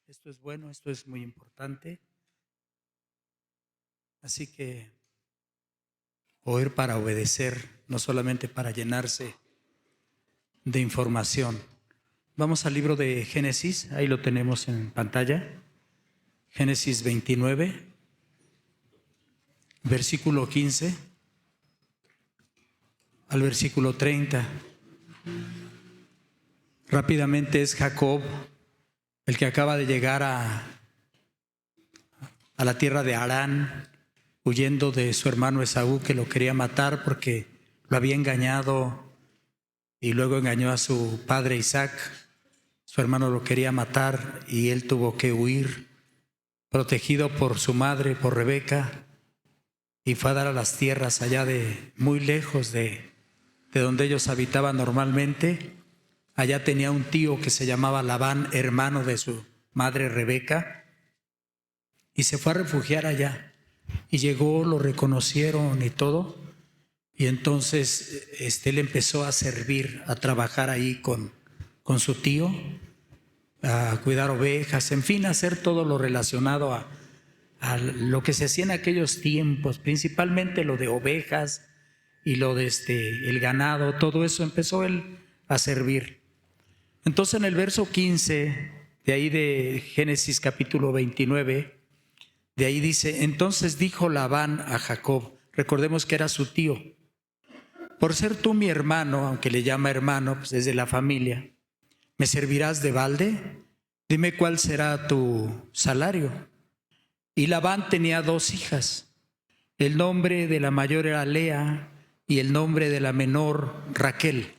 Esto es bueno, esto es muy importante. Así que oír para obedecer, no solamente para llenarse de información. Vamos al libro de Génesis, ahí lo tenemos en pantalla. Génesis 29, versículo 15 al versículo 30. Rápidamente es Jacob el que acaba de llegar a la tierra de Harán, huyendo de su hermano Esaú, que lo quería matar porque lo había engañado y luego engañó a su padre Isaac. Su hermano lo quería matar y él tuvo que huir, protegido por su madre, por Rebeca, y fue a dar a las tierras allá de muy lejos de donde ellos habitaban normalmente. Allá tenía un tío que se llamaba Labán, hermano de su madre Rebeca, y se fue a refugiar allá. Y llegó, lo reconocieron y todo, y entonces él empezó a servir, a trabajar ahí con su tío, a cuidar ovejas, en fin, a hacer todo lo relacionado a lo que se hacía en aquellos tiempos, principalmente lo de ovejas y lo de el ganado, todo eso empezó él a servir. Entonces en el verso 15, de ahí de Génesis capítulo 29, de ahí dice: entonces dijo Labán a Jacob, recordemos que era su tío, por ser tú mi hermano, aunque le llama hermano, pues es de la familia, ¿me servirás de balde? Dime cuál será tu salario. Y Labán tenía 2 hijas. El nombre de la mayor era Lea y el nombre de la menor Raquel.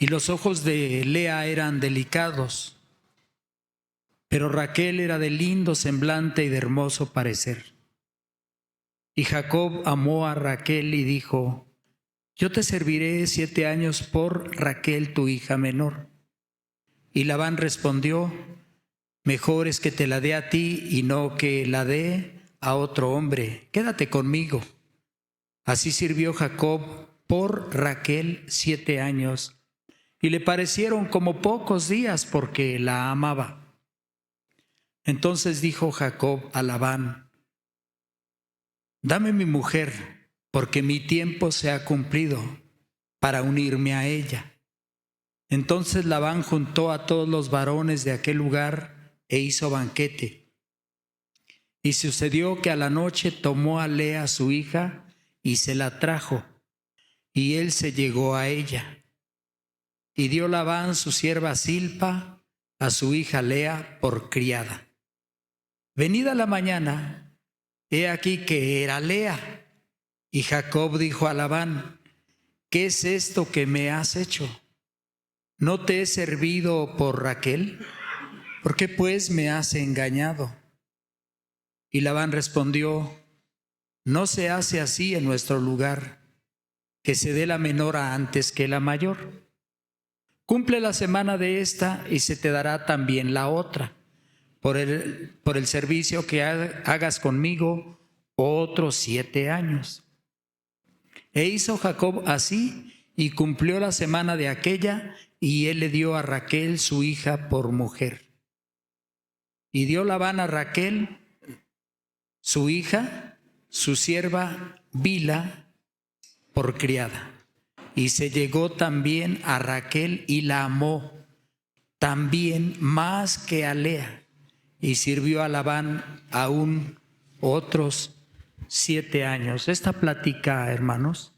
Y los ojos de Lea eran delicados, pero Raquel era de lindo semblante y de hermoso parecer. Y Jacob amó a Raquel y dijo: yo te serviré 7 años por Raquel, tu hija menor. Y Labán respondió: mejor es que te la dé a ti y no que la dé a otro hombre. Quédate conmigo. Así sirvió Jacob por Raquel 7 años, y le parecieron como pocos días porque la amaba. Entonces dijo Jacob a Labán: dame mi mujer, porque mi tiempo se ha cumplido para unirme a ella. Entonces Labán juntó a todos los varones de aquel lugar e hizo banquete. Y sucedió que a la noche tomó a Lea su hija y se la trajo, y él se llegó a ella. Y dio Labán su sierva Zilpa a su hija Lea por criada. Venida la mañana, he aquí que era Lea. Y Jacob dijo a Labán: ¿qué es esto que me has hecho? ¿No te he servido por Raquel? ¿Por qué pues me has engañado? Y Labán respondió: no se hace así en nuestro lugar, que se dé la menor antes que la mayor. Cumple la semana de esta y se te dará también la otra, por el servicio que hagas conmigo otros 7 años. E hizo Jacob así y cumplió la semana de aquella, y él le dio a Raquel su hija por mujer. Y dio Labán a Raquel su hija, su sierva Bila, por criada. Y se llegó también a Raquel y la amó también más que a Lea. Y sirvió a Labán aún otros 7 años. Esta plática, hermanos,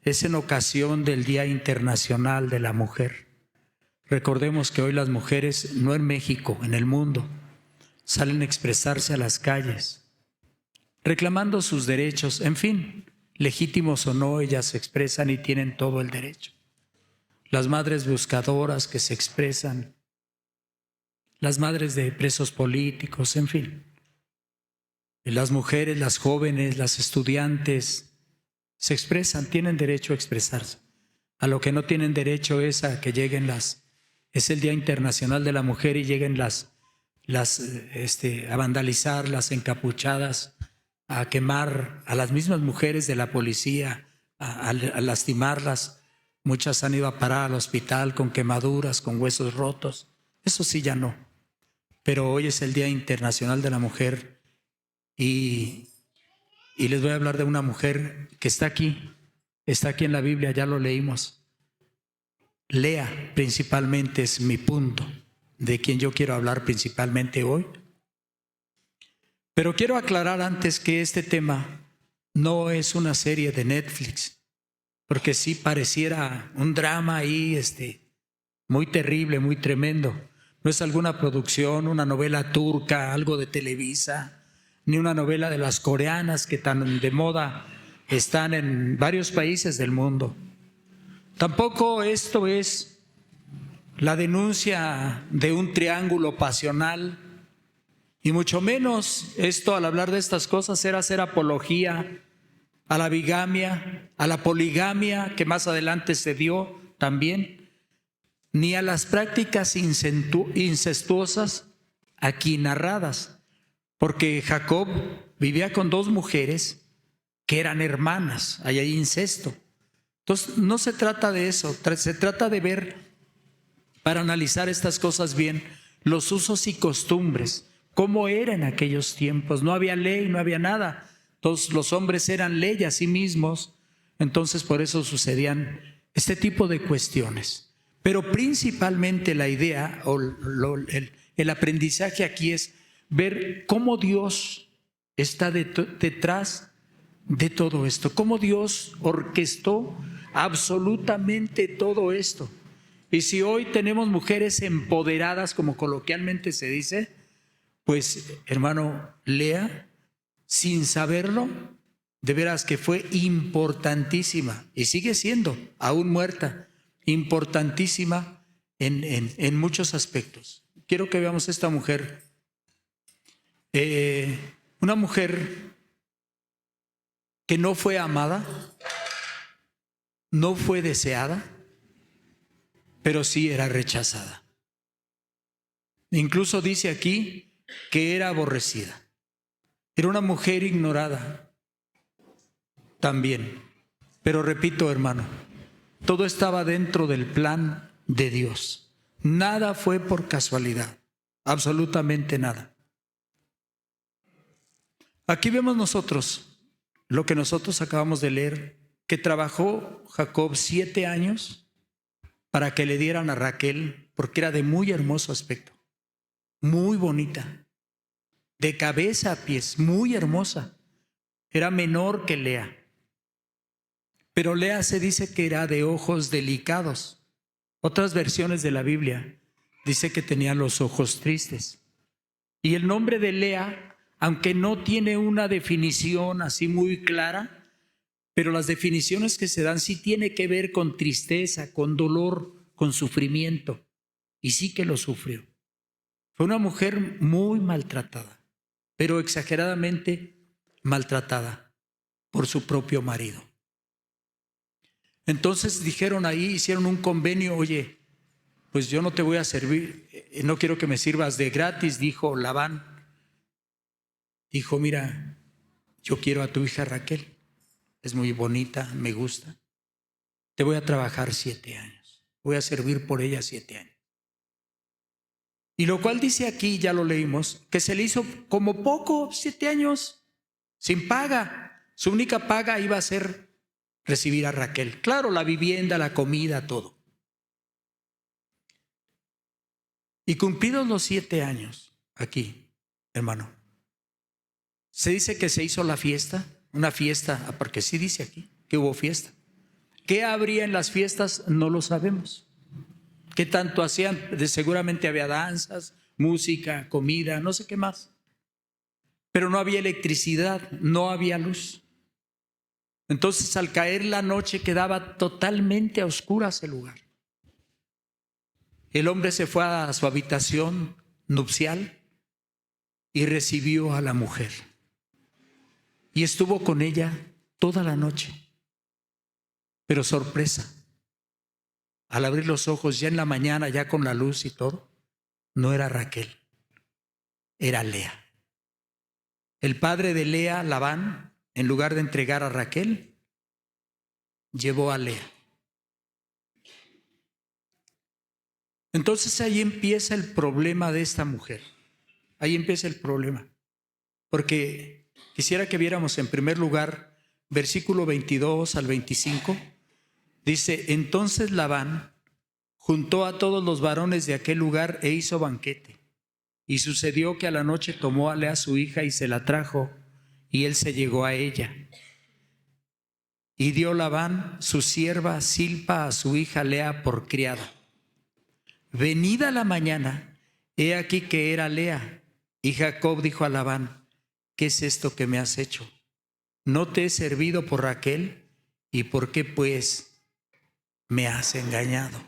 es en ocasión del Día Internacional de la Mujer. Recordemos que hoy las mujeres, no en México, en el mundo, salen a expresarse a las calles, reclamando sus derechos, en fin, legítimos o no, ellas se expresan y tienen todo el derecho. Las madres buscadoras que se expresan, las madres de presos políticos, en fin. Las mujeres, las jóvenes, las estudiantes se expresan, tienen derecho a expresarse. A lo que no tienen derecho es a que lleguen es el Día Internacional de la Mujer y lleguen a vandalizar, las encapuchadas, a quemar a las mismas mujeres de la policía, a lastimarlas. Muchas han ido a parar al hospital con quemaduras, con huesos rotos. Eso sí ya no. pero hoy es el Día Internacional de la Mujer y les voy a hablar de una mujer que está aquí en la Biblia, ya lo leímos. Lea principalmente es mi punto, de quien yo quiero hablar principalmente hoy. Pero quiero aclarar antes que este tema no es una serie de Netflix, porque sí pareciera un drama ahí muy terrible, muy tremendo. No es alguna producción, una novela turca, algo de Televisa, ni una novela de las coreanas que tan de moda están en varios países del mundo. Tampoco esto es la denuncia de un triángulo pasional, y mucho menos esto, al hablar de estas cosas, era hacer apología a la bigamia, a la poligamia que más adelante se dio también, ni a las prácticas incestuosas aquí narradas, porque Jacob vivía con 2 mujeres que eran hermanas, ahí hay incesto. Entonces no se trata de eso, se trata de ver, para analizar estas cosas bien, los usos y costumbres, cómo era en aquellos tiempos. No había ley, no había nada. Todos los hombres eran ley a sí mismos, entonces por eso sucedían este tipo de cuestiones. Pero principalmente la idea o el aprendizaje aquí es ver cómo Dios está detrás de todo esto, cómo Dios orquestó absolutamente todo esto. Y si hoy tenemos mujeres empoderadas, como coloquialmente se dice, pues hermano, Lea, sin saberlo, de veras que fue importantísima y sigue siendo, aún muerta, importantísima en muchos aspectos. Quiero que veamos esta mujer, una mujer que no fue amada, no fue deseada, pero sí era rechazada. Incluso dice aquí que era aborrecida. Era una mujer ignorada también. Pero repito, hermano, todo estaba dentro del plan de Dios. Nada fue por casualidad, absolutamente nada. Aquí vemos nosotros lo que nosotros acabamos de leer, que trabajó Jacob 7 años para que le dieran a Raquel, porque era de muy hermoso aspecto, muy bonita, de cabeza a pies, muy hermosa. Era menor que Lea. Pero Lea se dice que era de ojos delicados. Otras versiones de la Biblia dice que tenía los ojos tristes. Y el nombre de Lea, aunque no tiene una definición así muy clara, pero las definiciones que se dan sí tiene que ver con tristeza, con dolor, con sufrimiento. Y sí que lo sufrió. Fue una mujer muy maltratada, pero exageradamente maltratada por su propio marido. Entonces dijeron ahí, hicieron un convenio, oye, pues yo no te voy a servir, no quiero que me sirvas de gratis, dijo Labán. Dijo, mira, yo quiero a tu hija Raquel, es muy bonita, me gusta. Te voy a trabajar 7 años, voy a servir por ella 7 años. Y lo cual dice aquí, ya lo leímos, que se le hizo como poco, 7 años, sin paga. Su única paga iba a ser recibir a Raquel. Claro, la vivienda, la comida, todo. Y cumplidos los 7 años, aquí, hermano, se dice que se hizo la fiesta, una fiesta, porque sí dice aquí que hubo fiesta. ¿Qué habría en las fiestas? No lo sabemos. ¿Qué tanto hacían? Seguramente había danzas, música, comida, no sé qué más. Pero no había electricidad, no había luz. Entonces, al caer la noche quedaba totalmente a oscuras el lugar. El hombre se fue a su habitación nupcial y recibió a la mujer. Y estuvo con ella toda la noche. Pero sorpresa, al abrir los ojos ya en la mañana, ya con la luz y todo, no era Raquel, era Lea. El padre de Lea, Labán, en lugar de entregar a Raquel, llevó a Lea. Entonces ahí empieza el problema de esta mujer. Ahí empieza el problema. Porque quisiera que viéramos en primer lugar versículo 22 al 25. Dice, entonces Labán juntó a todos los varones de aquel lugar e hizo banquete. Y sucedió que a la noche tomó a Lea su hija y se la trajo, y él se llegó a ella. Y dio Labán su sierva Silpa a su hija Lea por criada. Venida la mañana, he aquí que era Lea. Y Jacob dijo a Labán, ¿qué es esto que me has hecho? ¿No te he servido por Raquel? ¿Y por qué pues me has engañado?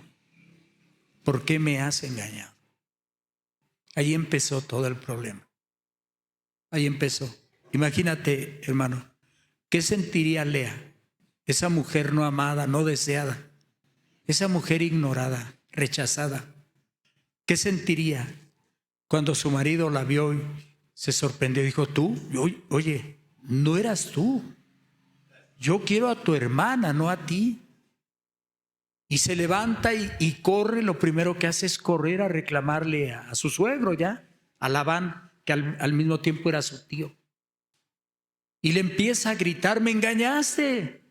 ¿Por qué me has engañado? Ahí empezó todo el problema. Ahí empezó. Imagínate, hermano, ¿qué sentiría Lea? Esa mujer no amada, no deseada, esa mujer ignorada, rechazada. ¿Qué sentiría cuando su marido la vio y se sorprendió? Dijo, ¿tú? Oye, no eras tú. Yo quiero a tu hermana, no a ti. Y se levanta y corre. Lo primero que hace es correr a reclamarle a su suegro ya, a Labán, que al mismo tiempo era su tío. Y le empieza a gritar, me engañaste.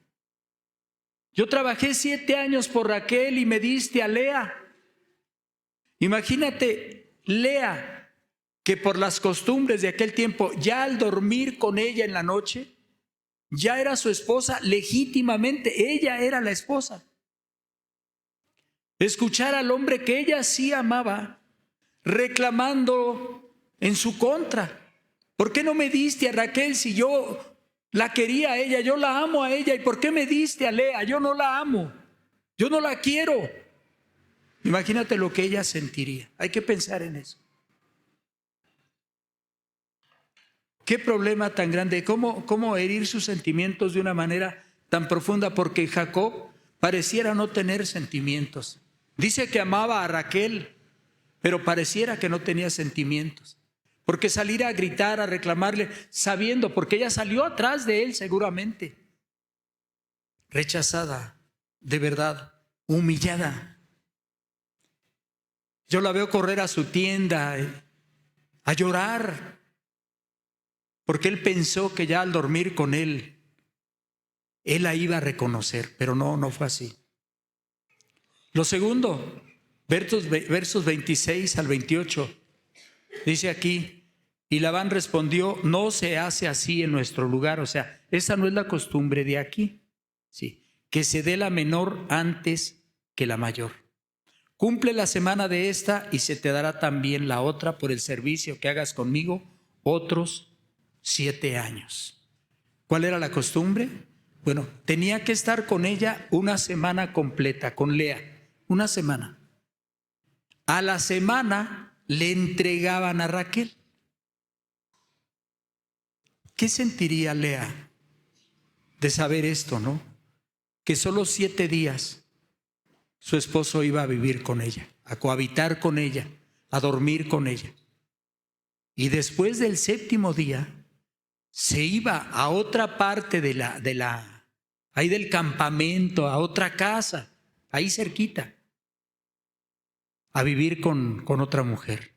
Yo trabajé 7 años por Raquel y me diste a Lea. Imagínate, Lea, que por las costumbres de aquel tiempo, ya al dormir con ella en la noche, ya era su esposa legítimamente, ella era la esposa. Escuchar al hombre que ella sí amaba, reclamando en su contra. ¿Por qué no me diste a Raquel si yo la quería a ella? Yo la amo a ella. ¿Y por qué me diste a Lea? Yo no la amo. Yo no la quiero. Imagínate lo que ella sentiría. Hay que pensar en eso. Qué problema tan grande. ¿Cómo herir sus sentimientos de una manera tan profunda? Porque Jacob pareciera no tener sentimientos. Dice que amaba a Raquel, pero pareciera que no tenía sentimientos. Porque salir a gritar, a reclamarle, sabiendo, porque ella salió atrás de él seguramente. Rechazada, de verdad, humillada. Yo la veo correr a su tienda, a llorar, porque él pensó que ya al dormir con él la iba a reconocer, pero no fue así. Lo segundo, versos 26 al 28, dice aquí, y Labán respondió, no se hace así en nuestro lugar, o sea, esa no es la costumbre de aquí, sí, que se dé la menor antes que la mayor. Cumple la semana de esta y se te dará también la otra por el servicio que hagas conmigo otros 7 años. ¿Cuál era la costumbre? Bueno, tenía que estar con ella una semana completa, con Lea, una semana. A la semana le entregaban a Raquel. ¿Qué sentiría Lea de saber esto, no? Que solo 7 días su esposo iba a vivir con ella, a cohabitar con ella, a dormir con ella. Y después del 7º día se iba a otra parte ahí del campamento, a otra casa, ahí cerquita, a vivir con otra mujer.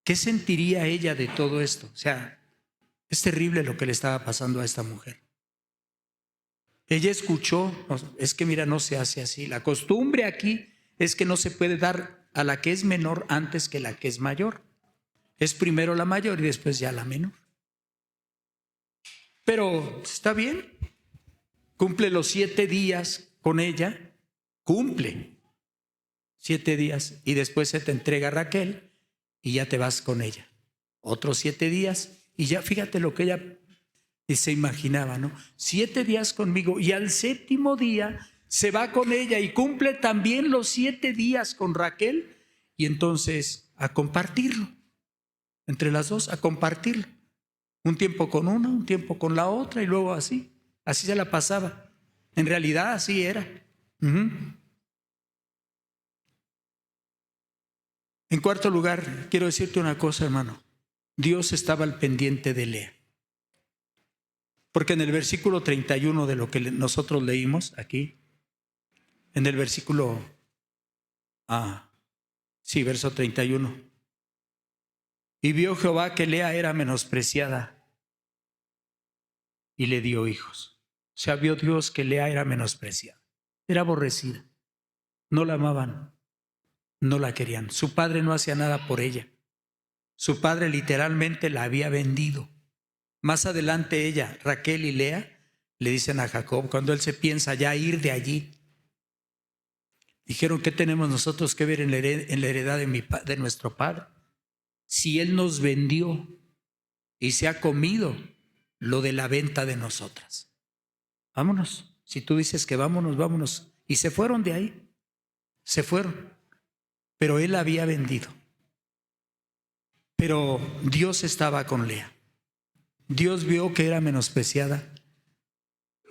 ¿Qué sentiría ella de todo esto? O sea, es terrible lo que le estaba pasando a esta mujer. Ella escuchó, es que mira, no se hace así. La costumbre aquí es que no se puede dar a la que es menor antes que la que es mayor. Es primero la mayor y después ya la menor. Pero está bien. Cumple los 7 días con ella. Cumple 7 días y después se te entrega a Raquel y ya te vas con ella. Otros 7 días y ya fíjate lo que ella se imaginaba, ¿no? 7 días conmigo y al 7º día se va con ella y cumple también los 7 días con Raquel y entonces a compartirlo, entre las dos, a compartirlo. Un tiempo con una, un tiempo con la otra y luego así se la pasaba. En realidad así era. En cuarto lugar, quiero decirte una cosa, hermano. Dios estaba al pendiente de Lea. Porque en el versículo 31 de lo que nosotros leímos aquí, en el versículo, verso 31, Y vio Jehová que Lea era menospreciada y le dio hijos. O sea, vio Dios que Lea era menospreciada, era aborrecida. No la amaban, no la querían. Su padre no hacía nada por ella. Su padre literalmente la había vendido. Más adelante ella, Raquel y Lea, le dicen a Jacob, cuando él se piensa ya ir de allí, dijeron, ¿qué tenemos nosotros que ver en la heredad de nuestro padre? Si él nos vendió y se ha comido lo de la venta de nosotras. Vámonos. Si tú dices que vámonos, vámonos. Y se fueron de ahí. Se fueron. Pero él la había vendido. Pero Dios estaba con Lea. Dios vio que era menospreciada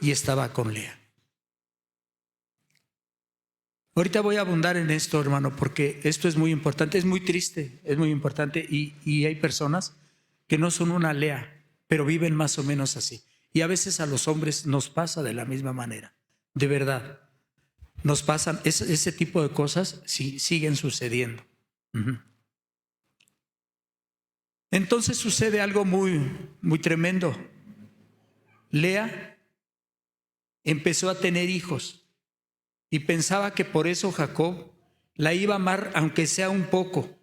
y estaba con Lea. Ahorita voy a abundar en esto, hermano, porque esto es muy importante, es muy triste, es muy importante y hay personas que no son una Lea, pero viven más o menos así. Y a veces a los hombres nos pasa de la misma manera, de verdad. Nos pasan ese tipo de cosas, sí, siguen sucediendo. Entonces sucede algo muy tremendo. Lea empezó a tener hijos. Y pensaba que por eso Jacob la iba a amar, aunque sea un poco.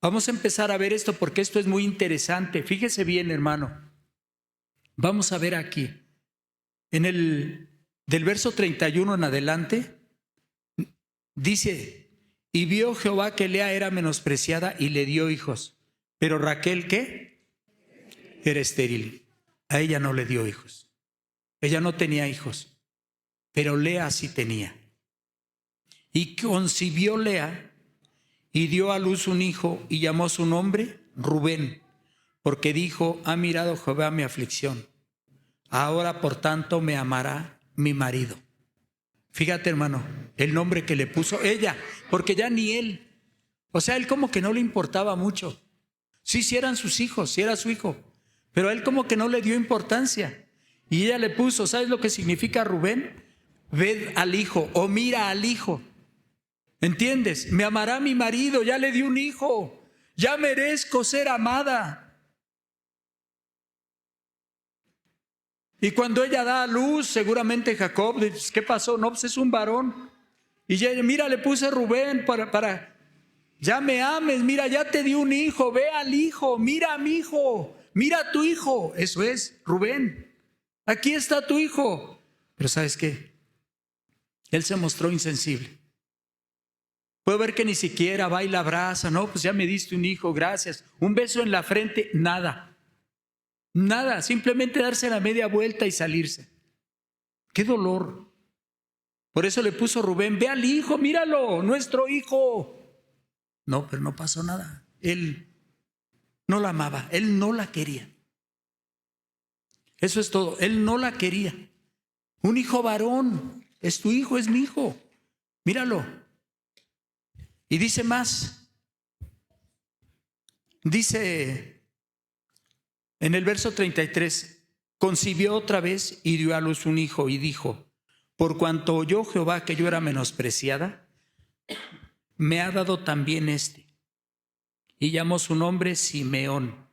Vamos a empezar a ver esto porque esto es muy interesante. Fíjese bien, hermano. Vamos a ver aquí. Del verso 31 en adelante, dice, y vio Jehová que Lea era menospreciada y le dio hijos. Pero Raquel, ¿qué? Era estéril. A ella no le dio hijos. Ella no tenía hijos. Pero Lea sí tenía. Y concibió Lea y dio a luz un hijo y llamó su nombre Rubén, porque dijo, ha mirado Jehová mi aflicción. Ahora por tanto me amará mi marido. Fíjate, hermano, el nombre que le puso ella, porque ya ni él. O sea, él como que no le importaba mucho. Sí eran sus hijos, sí era su hijo, pero a él como que no le dio importancia. Y ella le puso, ¿sabes lo que significa Rubén? Ved al hijo o mira al hijo. ¿Entiendes? Me amará mi marido, ya le di un hijo, ya merezco ser amada. Y cuando ella da a luz, seguramente Jacob dice, ¿qué pasó? No, pues es un varón. Y ya, mira, le puse Rubén para, ya me ames, mira, ya te di un hijo, ve al hijo, mira a mi hijo, mira a tu hijo. Eso es, Rubén, aquí está tu hijo. Pero ¿sabes qué? Él se mostró insensible. Puedo ver que ni siquiera va y la abraza, no, pues ya me diste un hijo, gracias. Un beso en la frente, nada. Nada, simplemente darse la media vuelta y salirse. ¡Qué dolor! Por eso le puso Rubén, ve al hijo, míralo, nuestro hijo. No, pero no pasó nada. Él no la amaba, él no la quería. Eso es todo, él no la quería. Un hijo varón, es tu hijo, es mi hijo. Míralo. Y dice más. Dice en el verso 33, concibió otra vez y dio a luz un hijo y dijo, por cuanto oyó Jehová que yo era menospreciada, me ha dado también este. Y llamó su nombre Simeón.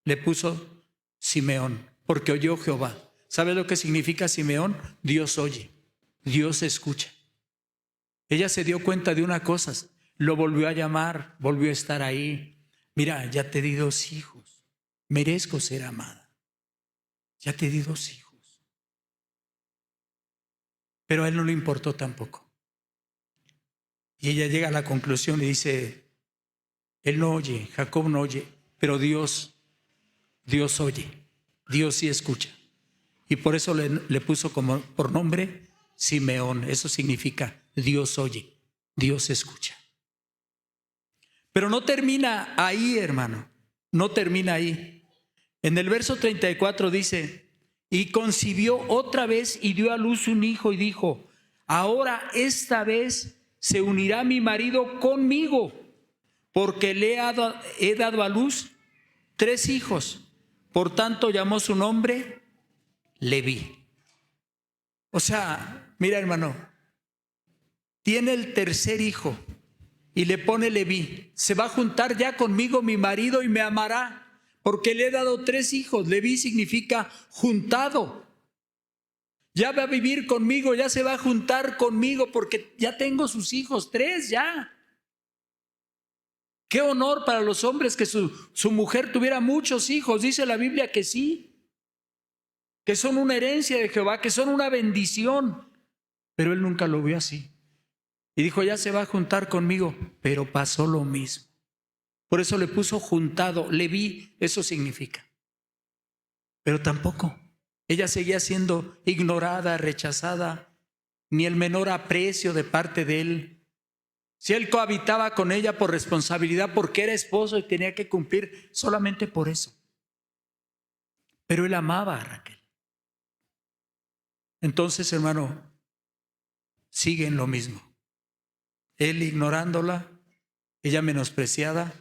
Le puso Simeón, porque oyó Jehová. ¿Sabes lo que significa Simeón? Dios oye, Dios escucha. Ella se dio cuenta de una cosa, lo volvió a llamar, volvió a estar ahí. Mira, ya te di 2 hijos, merezco ser amada. Ya te di 2 hijos. Pero a él no le importó tampoco. Y ella llega a la conclusión y dice, él no oye, Jacob no oye, pero Dios oye, Dios sí escucha. Y por eso le puso como por nombre Simeón. Eso significa Dios oye, Dios escucha. Pero no termina ahí, hermano, no termina ahí. En el verso 34 dice, y concibió otra vez y dio a luz un hijo y dijo, ahora esta vez se unirá mi marido conmigo, porque le he dado a luz 3 hijos. Por tanto llamó su nombre Leví. O sea, mira, hermano, tiene el tercer hijo y le pone Leví. Se va a juntar ya conmigo mi marido y me amará, porque le he dado 3 hijos. Leví significa juntado. Ya va a vivir conmigo, ya se va a juntar conmigo porque ya tengo sus hijos, 3 ya. Qué honor para los hombres que su mujer tuviera muchos hijos. Dice la Biblia que sí, que son una herencia de Jehová, que son una bendición. Pero él nunca lo vio así. Y dijo, ya se va a juntar conmigo, pero pasó lo mismo. Por eso le puso juntado. Leví, eso significa. Pero tampoco. Ella seguía siendo ignorada, rechazada, ni el menor aprecio de parte de él. Si él cohabitaba con ella por responsabilidad, porque era esposo y tenía que cumplir solamente por eso. Pero él amaba a Raquel. Entonces, hermano, sigue en lo mismo. Él ignorándola, ella menospreciada,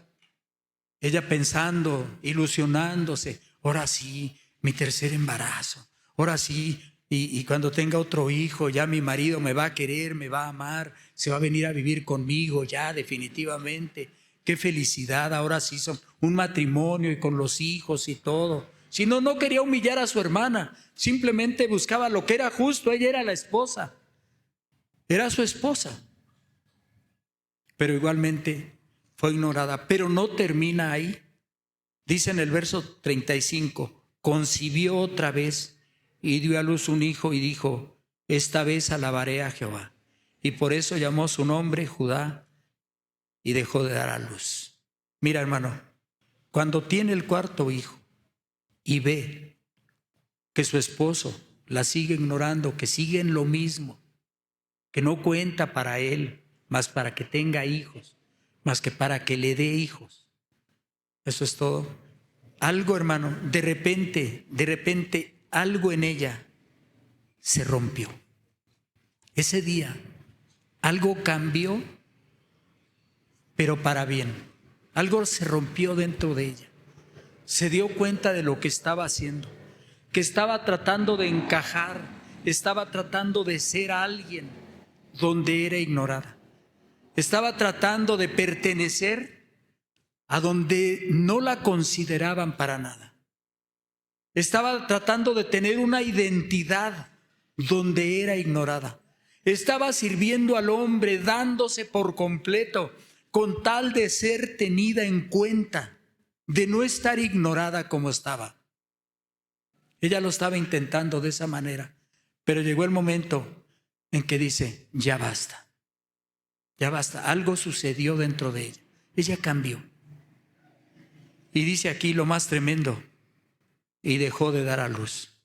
ella pensando, ilusionándose, ahora sí, mi tercer embarazo, ahora sí, y cuando tenga otro hijo, ya mi marido me va a querer, me va a amar, se va a venir a vivir conmigo ya definitivamente. Qué felicidad, ahora sí son un matrimonio y con los hijos y todo. Si no, no quería humillar a su hermana, simplemente buscaba lo que era justo, ella era la esposa, era su esposa. Pero igualmente fue ignorada, pero no termina ahí. Dice en el verso 35, concibió otra vez y dio a luz un hijo y dijo, esta vez alabaré a Jehová. Y por eso llamó su nombre Judá y dejó de dar a luz. Mira, hermano, cuando tiene el 4º hijo y ve que su esposo la sigue ignorando, que sigue en lo mismo, que no cuenta para él, más para que tenga hijos, más que para que le dé hijos. Eso es todo. Algo, hermano, de repente, algo en ella se rompió. Ese día, algo cambió, pero para bien. Algo se rompió dentro de ella. Se dio cuenta de lo que estaba haciendo, que estaba tratando de encajar, estaba tratando de ser alguien donde era ignorada. Estaba tratando de pertenecer a donde no la consideraban para nada. Estaba tratando de tener una identidad donde era ignorada. Estaba sirviendo al hombre, dándose por completo, con tal de ser tenida en cuenta, de no estar ignorada como estaba. Ella lo estaba intentando de esa manera, pero llegó el momento en que dice, ya basta. Ya basta, algo sucedió dentro de ella. Ella cambió. Y dice aquí lo más tremendo, y dejó de dar a luz.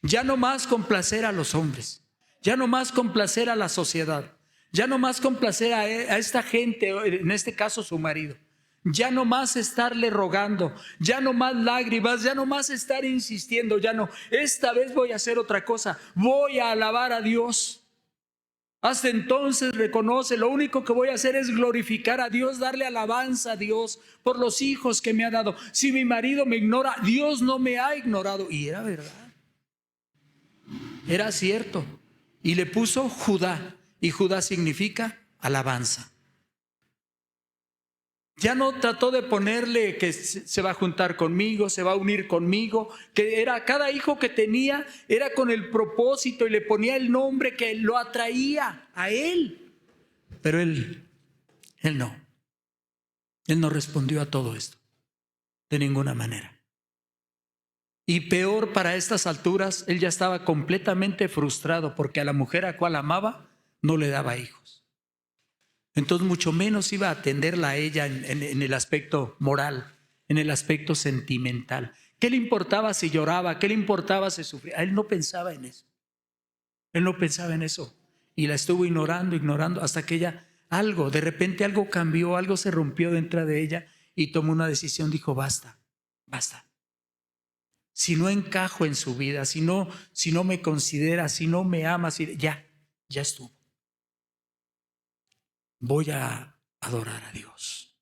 Ya no más complacer a los hombres, ya no más complacer a la sociedad, ya no más complacer a esta gente, en este caso su marido. Ya no más estarle rogando, ya no más lágrimas, ya no más estar insistiendo, ya no. Esta vez voy a hacer otra cosa, voy a alabar a Dios. Hasta entonces reconoce, lo único que voy a hacer es glorificar a Dios, darle alabanza a Dios por los hijos que me ha dado. Si mi marido me ignora, Dios no me ha ignorado. Y era verdad, era cierto. Y le puso Judá, y Judá significa alabanza. Ya no trató de ponerle que se va a juntar conmigo, se va a unir conmigo, que era cada hijo que tenía era con el propósito y le ponía el nombre que lo atraía a él. Pero él no respondió a todo esto de ninguna manera. Y peor, para estas alturas, él ya estaba completamente frustrado porque a la mujer a cual amaba no le daba hijos. Entonces mucho menos iba a atenderla a ella en el aspecto moral, en el aspecto sentimental. ¿Qué le importaba si lloraba? ¿Qué le importaba si sufría? Él no pensaba en eso. Él no pensaba en eso. Y la estuvo ignorando, hasta que ella, de repente algo cambió, algo se rompió dentro de ella y tomó una decisión, dijo, basta. Si no encajo en su vida, si no me considera, si no me ama, ya estuvo. Voy a adorar a Dios.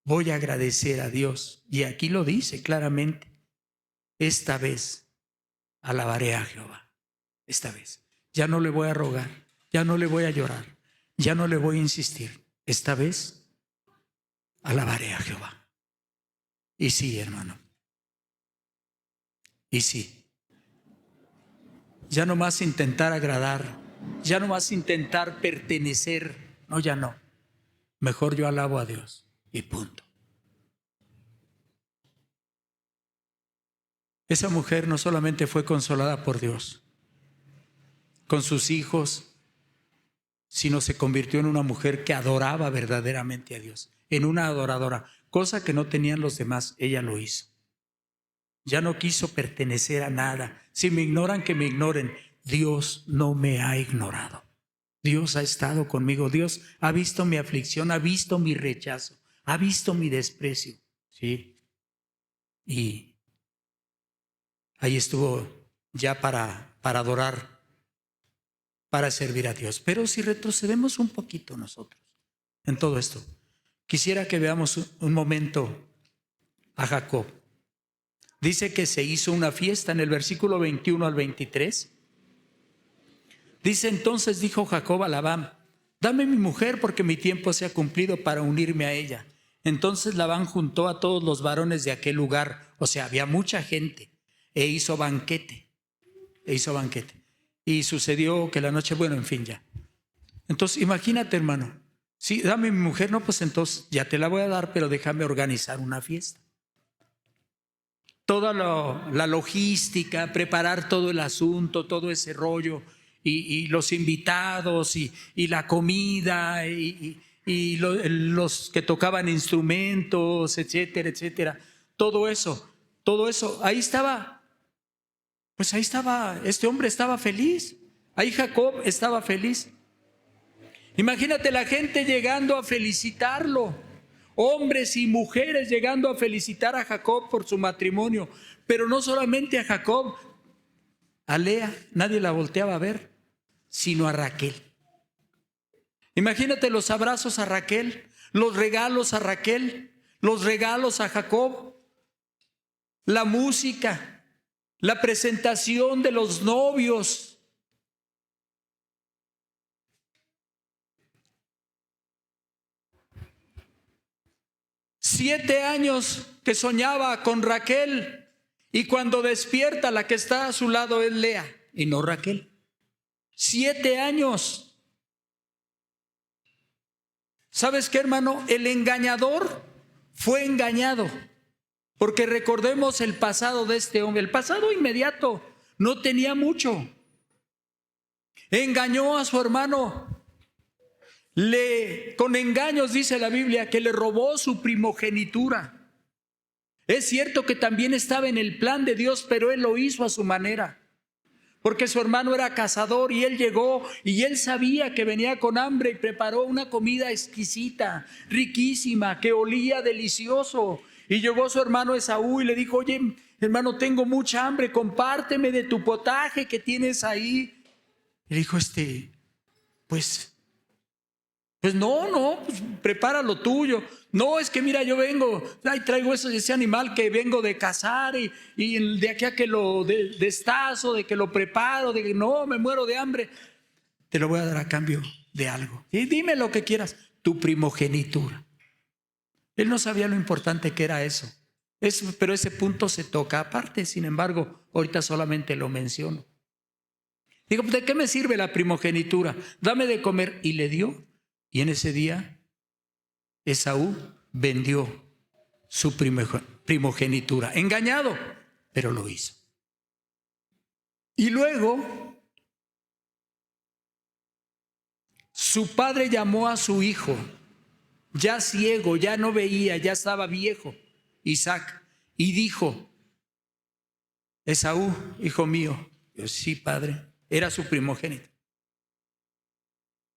Voy a agradecer a Dios. Y aquí lo dice claramente. Esta vez alabaré a Jehová. Esta vez. Ya no le voy a rogar. Ya no le voy a llorar. ya no le voy a insistir. Esta vez alabaré a Jehová. Y sí, hermano. Y sí. Ya no más intentar agradar, ya no más intentar pertenecer. No, ya no. Mejor yo alabo a Dios y punto. Esa mujer no solamente fue consolada por Dios, con sus hijos, sino se convirtió en una mujer que adoraba verdaderamente a Dios, en una adoradora, cosa que no tenían los demás, ella lo hizo. Ya no quiso pertenecer a nada. Si me ignoran, que me ignoren. Dios no me ha ignorado. Dios ha estado conmigo. Dios ha visto mi aflicción, ha visto mi rechazo, ha visto mi desprecio. ¿Sí? Y ahí estuvo ya para adorar, para servir a Dios. Pero si retrocedemos un poquito nosotros en todo esto, quisiera que veamos un momento a Jacob. Dice que se hizo una fiesta en el versículo 21 al 23. Dice: entonces dijo Jacob a Labán: dame mi mujer, porque mi tiempo se ha cumplido para unirme a ella. Entonces Labán juntó a todos los varones de aquel lugar, o sea, había mucha gente, e hizo banquete. Y sucedió que la noche, bueno, en fin, ya. Entonces, imagínate, hermano, si dame mi mujer, no, pues entonces ya te la voy a dar, pero déjame organizar una fiesta. Toda la logística, preparar todo el asunto, todo ese rollo, y los invitados, y la comida, y los que tocaban instrumentos, etcétera, etcétera. Todo eso, ahí estaba, pues ahí estaba, este hombre estaba feliz, ahí Jacob estaba feliz. Imagínate la gente llegando a felicitarlo, hombres y mujeres llegando a felicitar a Jacob por su matrimonio, pero no solamente a Jacob, a Lea, nadie la volteaba a ver, sino a Raquel. Imagínate los abrazos a Raquel, los regalos a Raquel, los regalos a Jacob, la música, la presentación de los novios. Siete años que soñaba con Raquel, y cuando despierta, la que está a su lado es Lea y no Raquel. 7 años. ¿Sabes qué, hermano? El engañador fue engañado, porque recordemos el pasado de este hombre, el pasado inmediato, no tenía mucho. Engañó a su hermano. Con engaños, dice la Biblia, que le robó su primogenitura. Es cierto que también estaba en el plan de Dios, pero él lo hizo a su manera, porque su hermano era cazador y él llegó y él sabía que venía con hambre y preparó una comida exquisita, riquísima, que olía delicioso. Y llegó su hermano Esaú y le dijo: oye, hermano, tengo mucha hambre, compárteme de tu potaje que tienes ahí. Y dijo pues no, pues prepara lo tuyo. No, es que mira, yo vengo, traigo ese animal que vengo de cazar, y de aquí a que lo destazo, de que lo preparo, de que no, me muero de hambre. Te lo voy a dar a cambio de algo. Y dime lo que quieras, tu primogenitura. Él no sabía lo importante que era eso. Pero ese punto se toca aparte. Sin embargo, ahorita solamente lo menciono. Digo, ¿de qué me sirve la primogenitura? Dame de comer. Y le dio. Y en ese día Esaú vendió su primogenitura. Engañado, pero lo hizo. Y luego su padre llamó a su hijo, ya ciego, ya no veía, ya estaba viejo, Isaac, y dijo: Esaú, hijo mío. Yo, sí, padre, era su primogénito.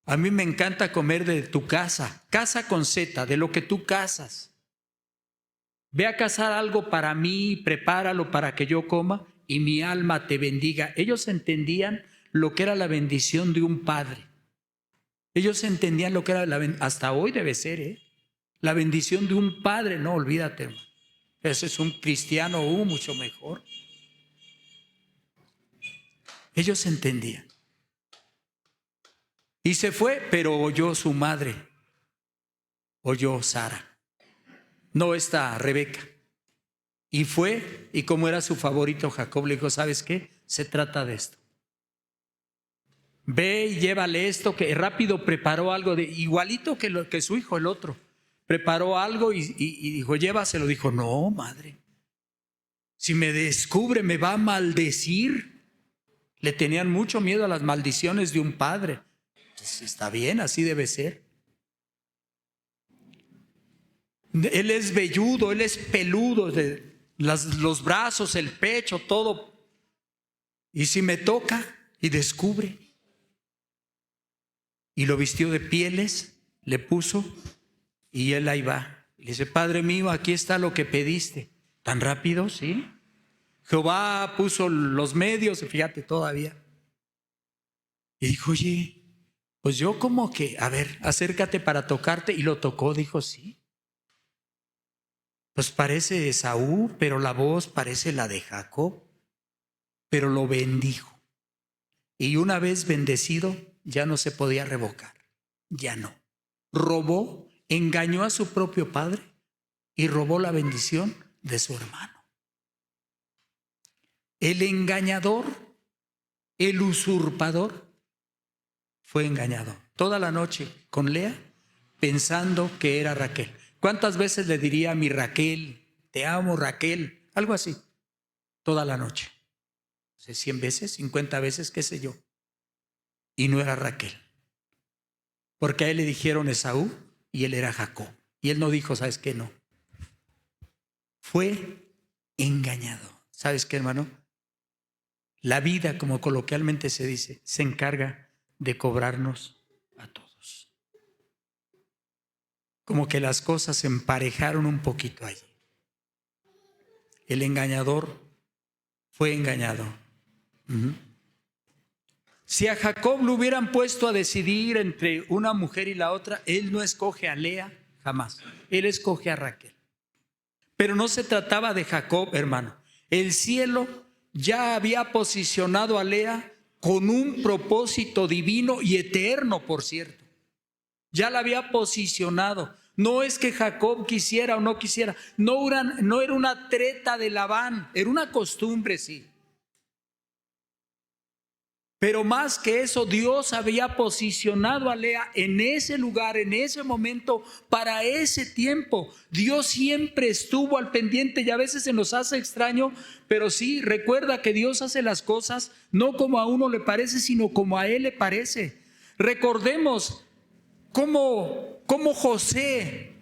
A mí me encanta comer de tu casa, casa con Z, de lo que tú cazas. Ve a cazar algo para mí, prepáralo para que yo coma y mi alma te bendiga. Ellos entendían lo que era la bendición de un padre. Ellos entendían lo que era hasta hoy debe ser, la bendición de un padre. No, olvídate, hermano. Ese es un cristiano mucho mejor. Ellos entendían. Y se fue, pero oyó su madre, oyó Sara, no está Rebeca. Y fue, y como era su favorito Jacob, le dijo, ¿sabes qué? Se trata de esto. Ve y llévale esto, que rápido preparó algo, igualito que su hijo, el otro. Preparó algo y dijo, llévaselo. Dijo, no, madre, si me descubre me va a maldecir. Le tenían mucho miedo a las maldiciones de un padre. Pues está bien, así debe ser. Él es velludo, él es peludo, los brazos, el pecho, todo. Y si me toca y descubre. Y lo vistió de pieles, le puso, y él ahí va. Le dice, Padre mío, aquí está lo que pediste. ¿Tan rápido? Sí. Jehová puso los medios, fíjate todavía. Y dijo, oye, pues yo como que, a ver, acércate para tocarte. Y lo tocó, dijo, sí. Pues parece Esaú, pero la voz parece la de Jacob. Pero lo bendijo. Y una vez bendecido, ya no se podía revocar. Ya no. Robó, engañó a su propio padre y robó la bendición de su hermano. El engañador, el usurpador, fue engañado toda la noche con Lea pensando que era Raquel. ¿Cuántas veces le diría a mi Raquel, te amo Raquel? Algo así, toda la noche. 100 veces, 50 veces, qué sé yo. Y no era Raquel. Porque a él le dijeron Esaú y él era Jacob. Y él no dijo, ¿sabes qué? No. Fue engañado. ¿Sabes qué, hermano? La vida, como coloquialmente se dice, se encarga de cobrarnos a todos. Como que las cosas se emparejaron un poquito allí. El engañador fue engañado. Si a Jacob lo hubieran puesto a decidir entre una mujer y la otra, él no escoge a Lea jamás. Él escoge a Raquel. Pero no se trataba de Jacob, hermano. El cielo ya había posicionado a Lea con un propósito divino y eterno, por cierto. Ya la había posicionado. No es que Jacob quisiera o no quisiera. No era una treta de Labán. Era una costumbre, sí. Pero más que eso, Dios había posicionado a Lea en ese lugar, en ese momento, para ese tiempo. Dios siempre estuvo al pendiente y a veces se nos hace extraño, pero sí, recuerda que Dios hace las cosas no como a uno le parece, sino como a Él le parece. Recordemos cómo José,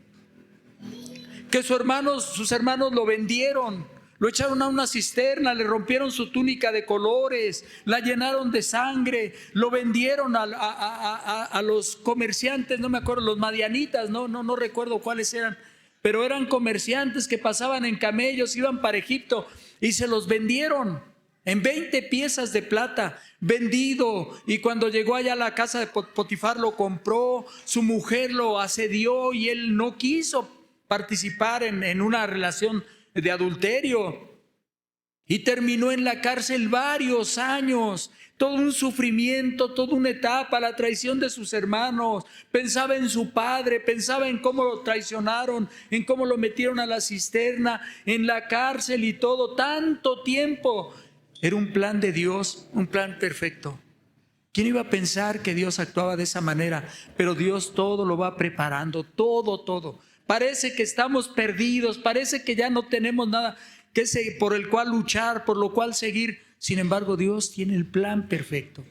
que sus hermanos lo vendieron. Lo echaron a una cisterna, le rompieron su túnica de colores, la llenaron de sangre, lo vendieron a los comerciantes, no me acuerdo, los madianitas, no recuerdo cuáles eran, pero eran comerciantes que pasaban en camellos, iban para Egipto y se los vendieron en 20 piezas de plata, vendido. Y cuando llegó allá a la casa de Potifar lo compró, su mujer lo asedió y él no quiso participar en una relación de adulterio y terminó en la cárcel varios años, todo un sufrimiento, toda una etapa, la traición de sus hermanos. Pensaba en su padre, pensaba en cómo lo traicionaron, en cómo lo metieron a la cisterna, en la cárcel y todo, tanto tiempo. Era un plan de Dios, un plan perfecto. ¿Quién iba a pensar que Dios actuaba de esa manera? Pero Dios todo lo va preparando, todo. Parece que estamos perdidos, parece que ya no tenemos nada por el cual luchar, por lo cual seguir. Sin embargo, Dios tiene el plan perfecto.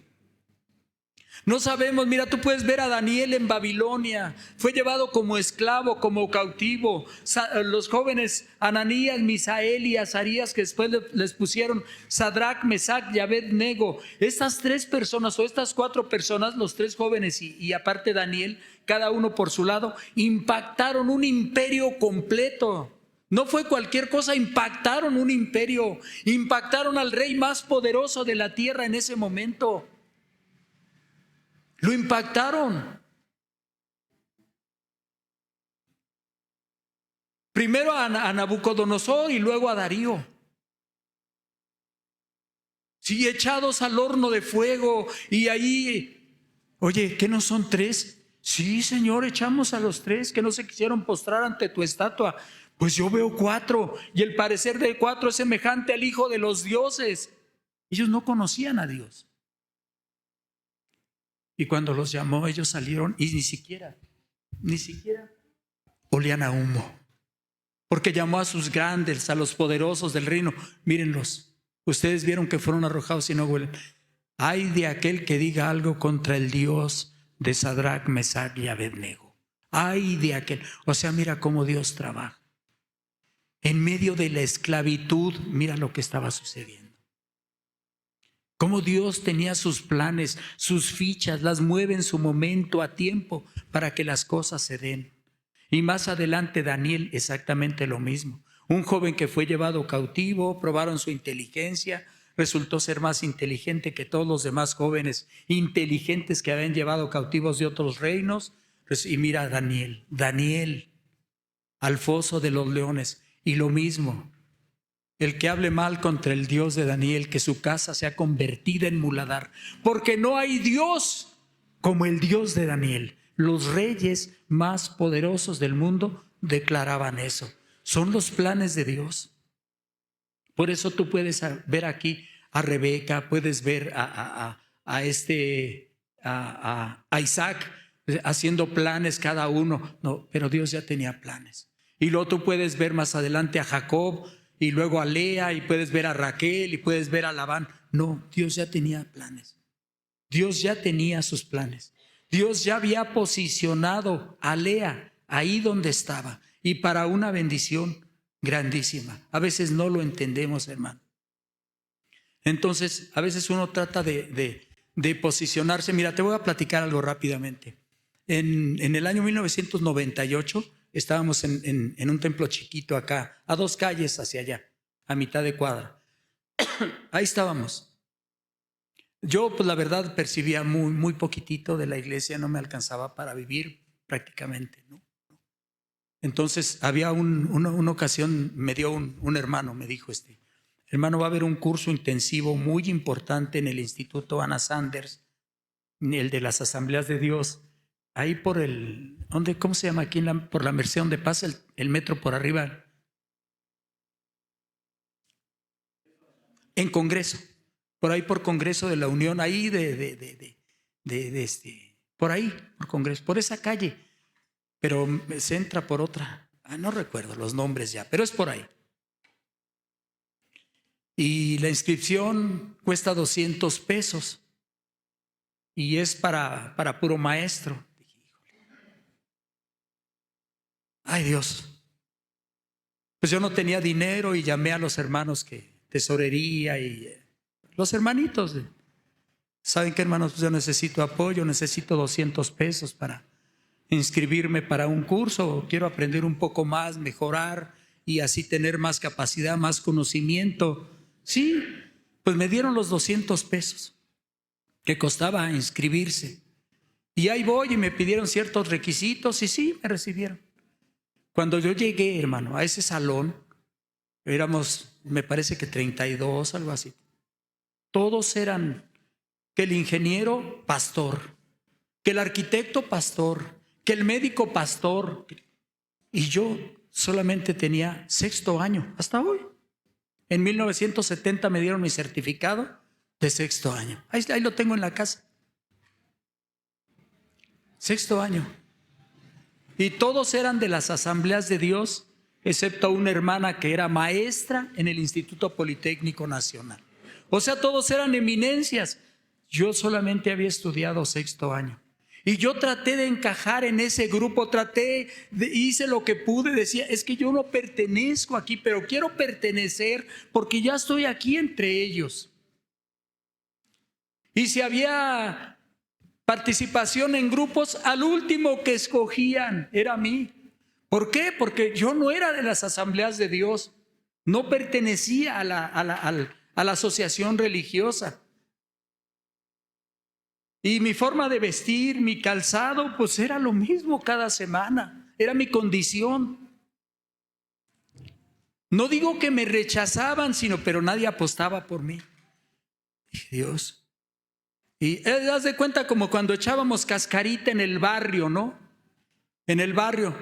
No sabemos, mira, tú puedes ver a Daniel en Babilonia, fue llevado como esclavo, como cautivo. Los jóvenes Ananías, Misael y Azarías, que después les pusieron Sadrach, Mesach y Abed-nego. Estas 3 personas o estas 4 personas, los 3 jóvenes y aparte Daniel, cada uno por su lado, impactaron un imperio completo. No fue cualquier cosa, impactaron un imperio, impactaron al rey más poderoso de la tierra en ese momento. Lo impactaron. Primero a Nabucodonosor y luego a Darío. Sí, echados al horno de fuego y ahí Oye, ¿qué no son 3? Sí, Señor, echamos a los 3 que no se quisieron postrar ante tu estatua. Pues yo veo 4 y el parecer de 4 es semejante al Hijo de los dioses. Ellos no conocían a Dios. Y cuando los llamó, ellos salieron y ni siquiera olían a humo. Porque llamó a sus grandes, a los poderosos del reino. Mírenlos, ustedes vieron que fueron arrojados y no huelen. Ay de aquel que diga algo contra el Dios de Sadrach, Mesach y Abednego. Ay de aquel. O sea, mira cómo Dios trabaja. En medio de la esclavitud, mira lo que estaba sucediendo. Cómo Dios tenía sus planes, sus fichas, las mueve en su momento a tiempo para que las cosas se den. Y más adelante Daniel exactamente lo mismo. Un joven que fue llevado cautivo, probaron su inteligencia, resultó ser más inteligente que todos los demás jóvenes inteligentes que habían llevado cautivos de otros reinos. Y mira a Daniel, al foso de los leones. Y lo mismo, el que hable mal contra el Dios de Daniel, que su casa sea convertida en muladar, porque no hay Dios como el Dios de Daniel. Los reyes más poderosos del mundo declaraban eso. Son los planes de Dios. Por eso tú puedes ver aquí a Rebeca, puedes ver a Isaac haciendo planes cada uno. No, pero Dios ya tenía planes. Y luego tú puedes ver más adelante a Jacob, y luego a Lea, y puedes ver a Raquel, y puedes ver a Labán. No, Dios ya tenía planes. Dios ya tenía sus planes. Dios ya había posicionado a Lea ahí donde estaba, y para una bendición grandísima. A veces no lo entendemos, hermano. Entonces, a veces uno trata de posicionarse. Mira, te voy a platicar algo rápidamente. En el año 1998 estábamos en un templo chiquito acá, a 2 calles hacia allá, a mitad de cuadra. Ahí estábamos. Yo, pues la verdad, percibía muy poquitito de la iglesia, no me alcanzaba para vivir prácticamente, ¿no? Entonces, había una ocasión, me dio un hermano, me dijo hermano, va a haber un curso intensivo muy importante en el Instituto Anna Sanders, el de las Asambleas de Dios, ahí por ¿cómo se llama aquí? Por la Merced, donde pasa el metro por arriba. En Congreso, por ahí por Congreso de la Unión, ahí por ahí, por Congreso, por esa calle, pero se entra por otra, no recuerdo los nombres ya, pero es por ahí. Y la inscripción cuesta 200 pesos y es para puro maestro. Ay, Dios. Pues yo no tenía dinero y llamé a los hermanos que tesorería y los hermanitos. ¿Saben qué, hermanos? Pues yo necesito apoyo, necesito 200 pesos para inscribirme para un curso. Quiero aprender un poco más, mejorar y así tener más capacidad, más conocimiento. Sí, pues me dieron los 200 pesos que costaba inscribirse. Y ahí voy y me pidieron ciertos requisitos y sí, me recibieron. Cuando yo llegué, hermano, a ese salón, éramos, me parece que 32, algo así. Todos eran que el ingeniero, pastor, que el arquitecto, pastor, que el médico, pastor. Y yo solamente tenía 6º año, hasta hoy. En 1970 me dieron mi certificado de 6º año. Ahí lo tengo en la casa. 6º año. Y todos eran de las Asambleas de Dios, excepto una hermana que era maestra en el Instituto Politécnico Nacional. O sea, todos eran eminencias. Yo solamente había estudiado 6º año. Y yo traté de encajar en ese grupo, hice lo que pude, decía, es que yo no pertenezco aquí, pero quiero pertenecer porque ya estoy aquí entre ellos. Y si había participación en grupos, al último que escogían era a mí. ¿Por qué? Porque yo no era de las Asambleas de Dios, no pertenecía a la asociación religiosa. Y mi forma de vestir, mi calzado, pues era lo mismo cada semana, era mi condición. No digo que me rechazaban, pero nadie apostaba por mí. Dije, Dios, Y haz de cuenta como cuando echábamos cascarita en el barrio, ¿no? En el barrio,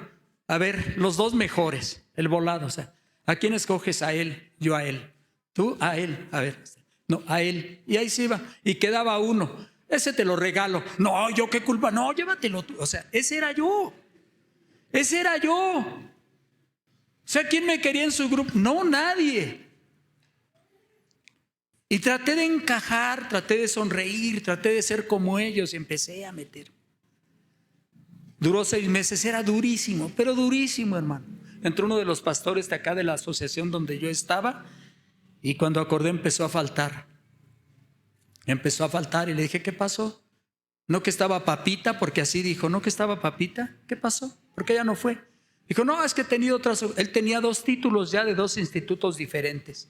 a ver, los dos mejores, el volado, o sea, ¿a quién escoges? A él, yo a él. Tú a él, a ver, no, a él. Y ahí se iba, y quedaba uno. Ese te lo regalo. No, yo qué culpa, no, llévatelo tú. O sea, ese era yo. Ese era yo. O sea, ¿quién me quería en su grupo? No, nadie. Y traté de encajar, traté de sonreír, traté de ser como ellos y empecé a meter. Duró 6 meses, era durísimo, pero durísimo, hermano. Entró uno de los pastores de acá de la asociación donde yo estaba y cuando acordé empezó a faltar. Empezó a faltar y le dije, ¿qué pasó? No que estaba Papita, porque así dijo, no que estaba Papita, ¿qué pasó? ¿Por qué ya no fue? Dijo, no, es que he tenido otras, él tenía 2 títulos ya de 2 institutos diferentes.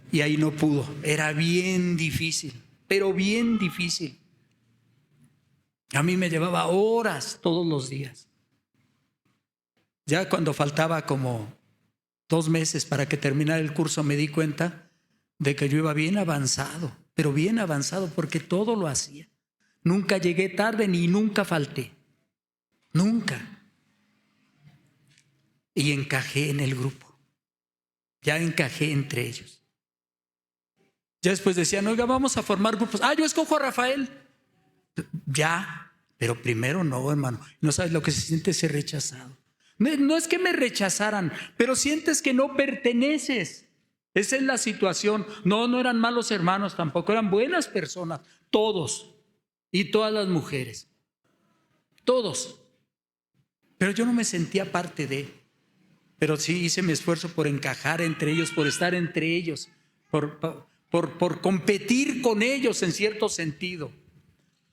Y ahí no pudo, era bien difícil, pero bien difícil. A mí me llevaba horas todos los días. Ya cuando faltaba como 2 meses para que terminara el curso me di cuenta de que yo iba bien avanzado, pero bien avanzado porque todo lo hacía. Nunca llegué tarde ni nunca falté, nunca. Y encajé en el grupo, ya encajé entre ellos. Ya después decían, oiga, vamos a formar grupos. Yo escojo a Rafael. Ya, pero primero no, hermano. No sabes lo que se siente ser rechazado. No es que me rechazaran, pero sientes que no perteneces. Esa es la situación. No eran malos hermanos tampoco, eran buenas personas, todos y todas las mujeres. Todos. Pero yo no me sentía parte de. Pero sí hice mi esfuerzo por encajar entre ellos, por estar entre ellos, por competir con ellos en cierto sentido.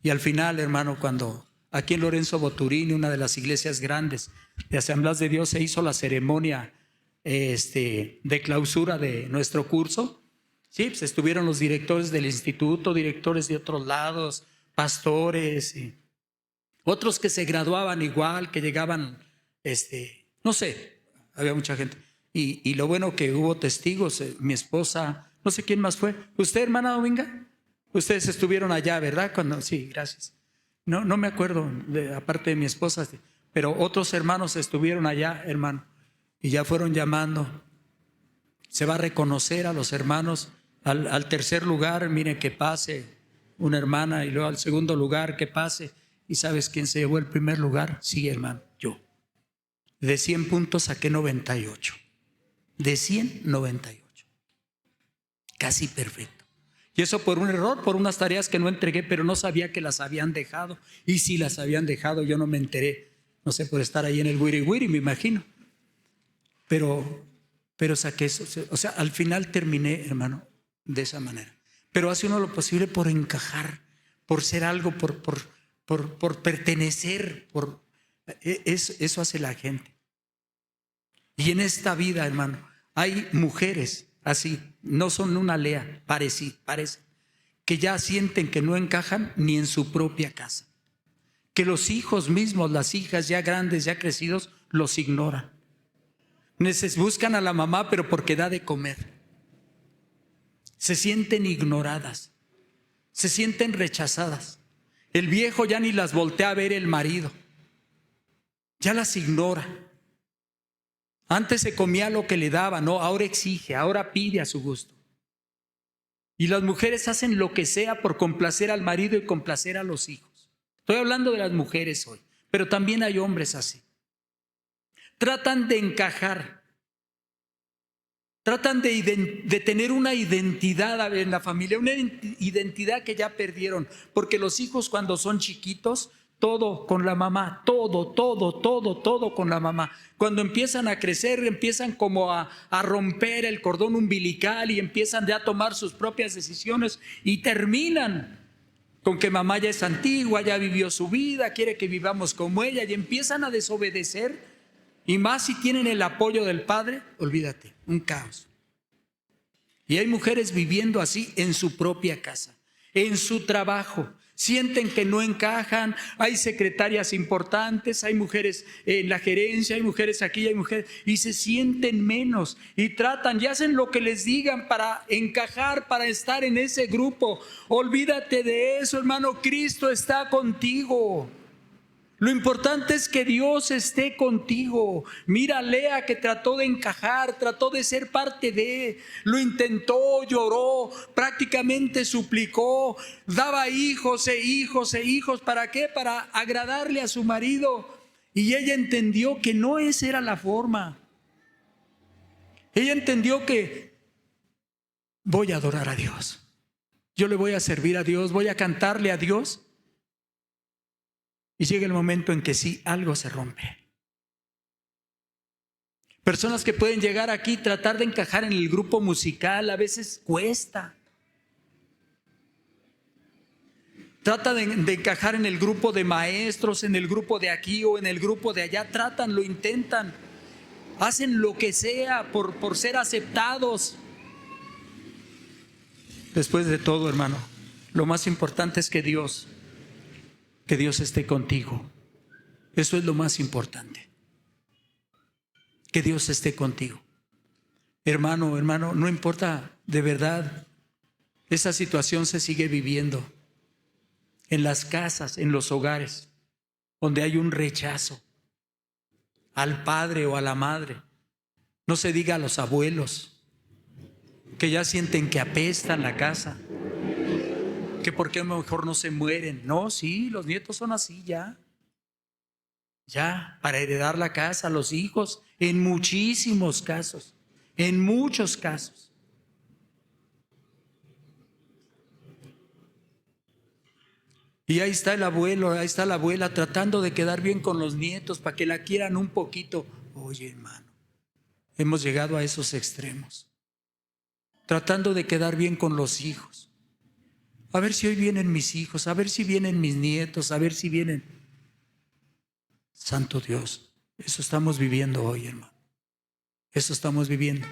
Y al final, hermano, cuando aquí en Lorenzo Boturini, una de las iglesias grandes de Asambleas de Dios, se hizo la ceremonia de clausura de nuestro curso, sí, pues estuvieron los directores del instituto, directores de otros lados, pastores, y otros que se graduaban igual, que llegaban, no sé, había mucha gente. Y lo bueno que hubo testigos, mi esposa, no sé quién más fue. ¿Usted, hermana Dominga? Ustedes estuvieron allá, ¿verdad? Sí, gracias. No me acuerdo, aparte de mi esposa, pero otros hermanos estuvieron allá, hermano, y ya fueron llamando. Se va a reconocer a los hermanos. Al tercer lugar, miren, que pase una hermana, y luego al segundo lugar, que pase. ¿Y sabes quién se llevó el primer lugar? Sí, hermano, yo. De 100 puntos saqué 98. De 100, 98. Casi perfecto. Y eso por un error, por unas tareas que no entregué, pero no sabía que las habían dejado. Y si las habían dejado, yo no me enteré. No sé, por estar ahí en el wiri wiri, me imagino. Pero saqué eso. O sea, al final terminé, hermano, de esa manera. Pero hace uno lo posible por encajar, por ser algo, por pertenecer. Eso hace la gente. Y en esta vida, hermano, hay mujeres así, no son una Lea, parece, que ya sienten que no encajan ni en su propia casa. Que los hijos mismos, las hijas ya grandes, ya crecidos, los ignoran. Buscan a la mamá, pero porque da de comer. Se sienten ignoradas, se sienten rechazadas. El viejo ya ni las voltea a ver el marido, ya las ignora. Antes se comía lo que le daba, no, ahora exige, ahora pide a su gusto. Y las mujeres hacen lo que sea por complacer al marido y complacer a los hijos. Estoy hablando de las mujeres hoy, pero también hay hombres así. Tratan de encajar, tratan de tener una identidad en la familia, una identidad que ya perdieron, porque los hijos cuando son chiquitos, todo con la mamá, todo con la mamá. Cuando empiezan a crecer, empiezan como a romper el cordón umbilical y empiezan ya a tomar sus propias decisiones y terminan con que mamá ya es antigua, ya vivió su vida, quiere que vivamos como ella y empiezan a desobedecer. Y más si tienen el apoyo del padre, olvídate, un caos. Y hay mujeres viviendo así en su propia casa, en su trabajo, Sienten que no encajan, hay secretarias importantes, hay mujeres en la gerencia, hay mujeres aquí, hay mujeres, y se sienten menos y tratan y hacen lo que les digan para encajar, para estar en ese grupo. Olvídate de eso, hermano, Cristo está contigo. Lo importante es que Dios esté contigo. Mira a Lea, que trató de encajar, trató de ser parte de, lo intentó, lloró, prácticamente suplicó, daba hijos e hijos e hijos. ¿Para qué? Para agradarle a su marido. Y ella entendió que no esa era la forma. Ella entendió que voy a adorar a Dios. Yo le voy a servir a Dios, voy a cantarle a Dios. Y llega el momento en que sí, algo se rompe. Personas que pueden llegar aquí, tratar de encajar en el grupo musical, a veces cuesta. Trata de encajar en el grupo de maestros, en el grupo de aquí o en el grupo de allá. Tratan, lo intentan. Hacen lo que sea por ser aceptados. Después de todo, hermano, lo más importante es que Dios esté contigo. Eso es lo más importante. Que Dios esté contigo. Hermano, no importa, de verdad, esa situación se sigue viviendo en las casas, en los hogares, donde hay un rechazo al padre o a la madre. No se diga a los abuelos, que ya sienten que apestan la casa, que por qué mejor no se mueren. No, sí, los nietos son así ya, para heredar la casa, los hijos, en muchísimos casos, en muchos casos. Y ahí está el abuelo, ahí está la abuela tratando de quedar bien con los nietos para que la quieran un poquito. Oye, hermano, hemos llegado a esos extremos, tratando de quedar bien con los hijos. A ver si hoy vienen mis hijos, a ver si vienen mis nietos, a ver si vienen. Santo Dios, eso estamos viviendo hoy, hermano. Eso estamos viviendo.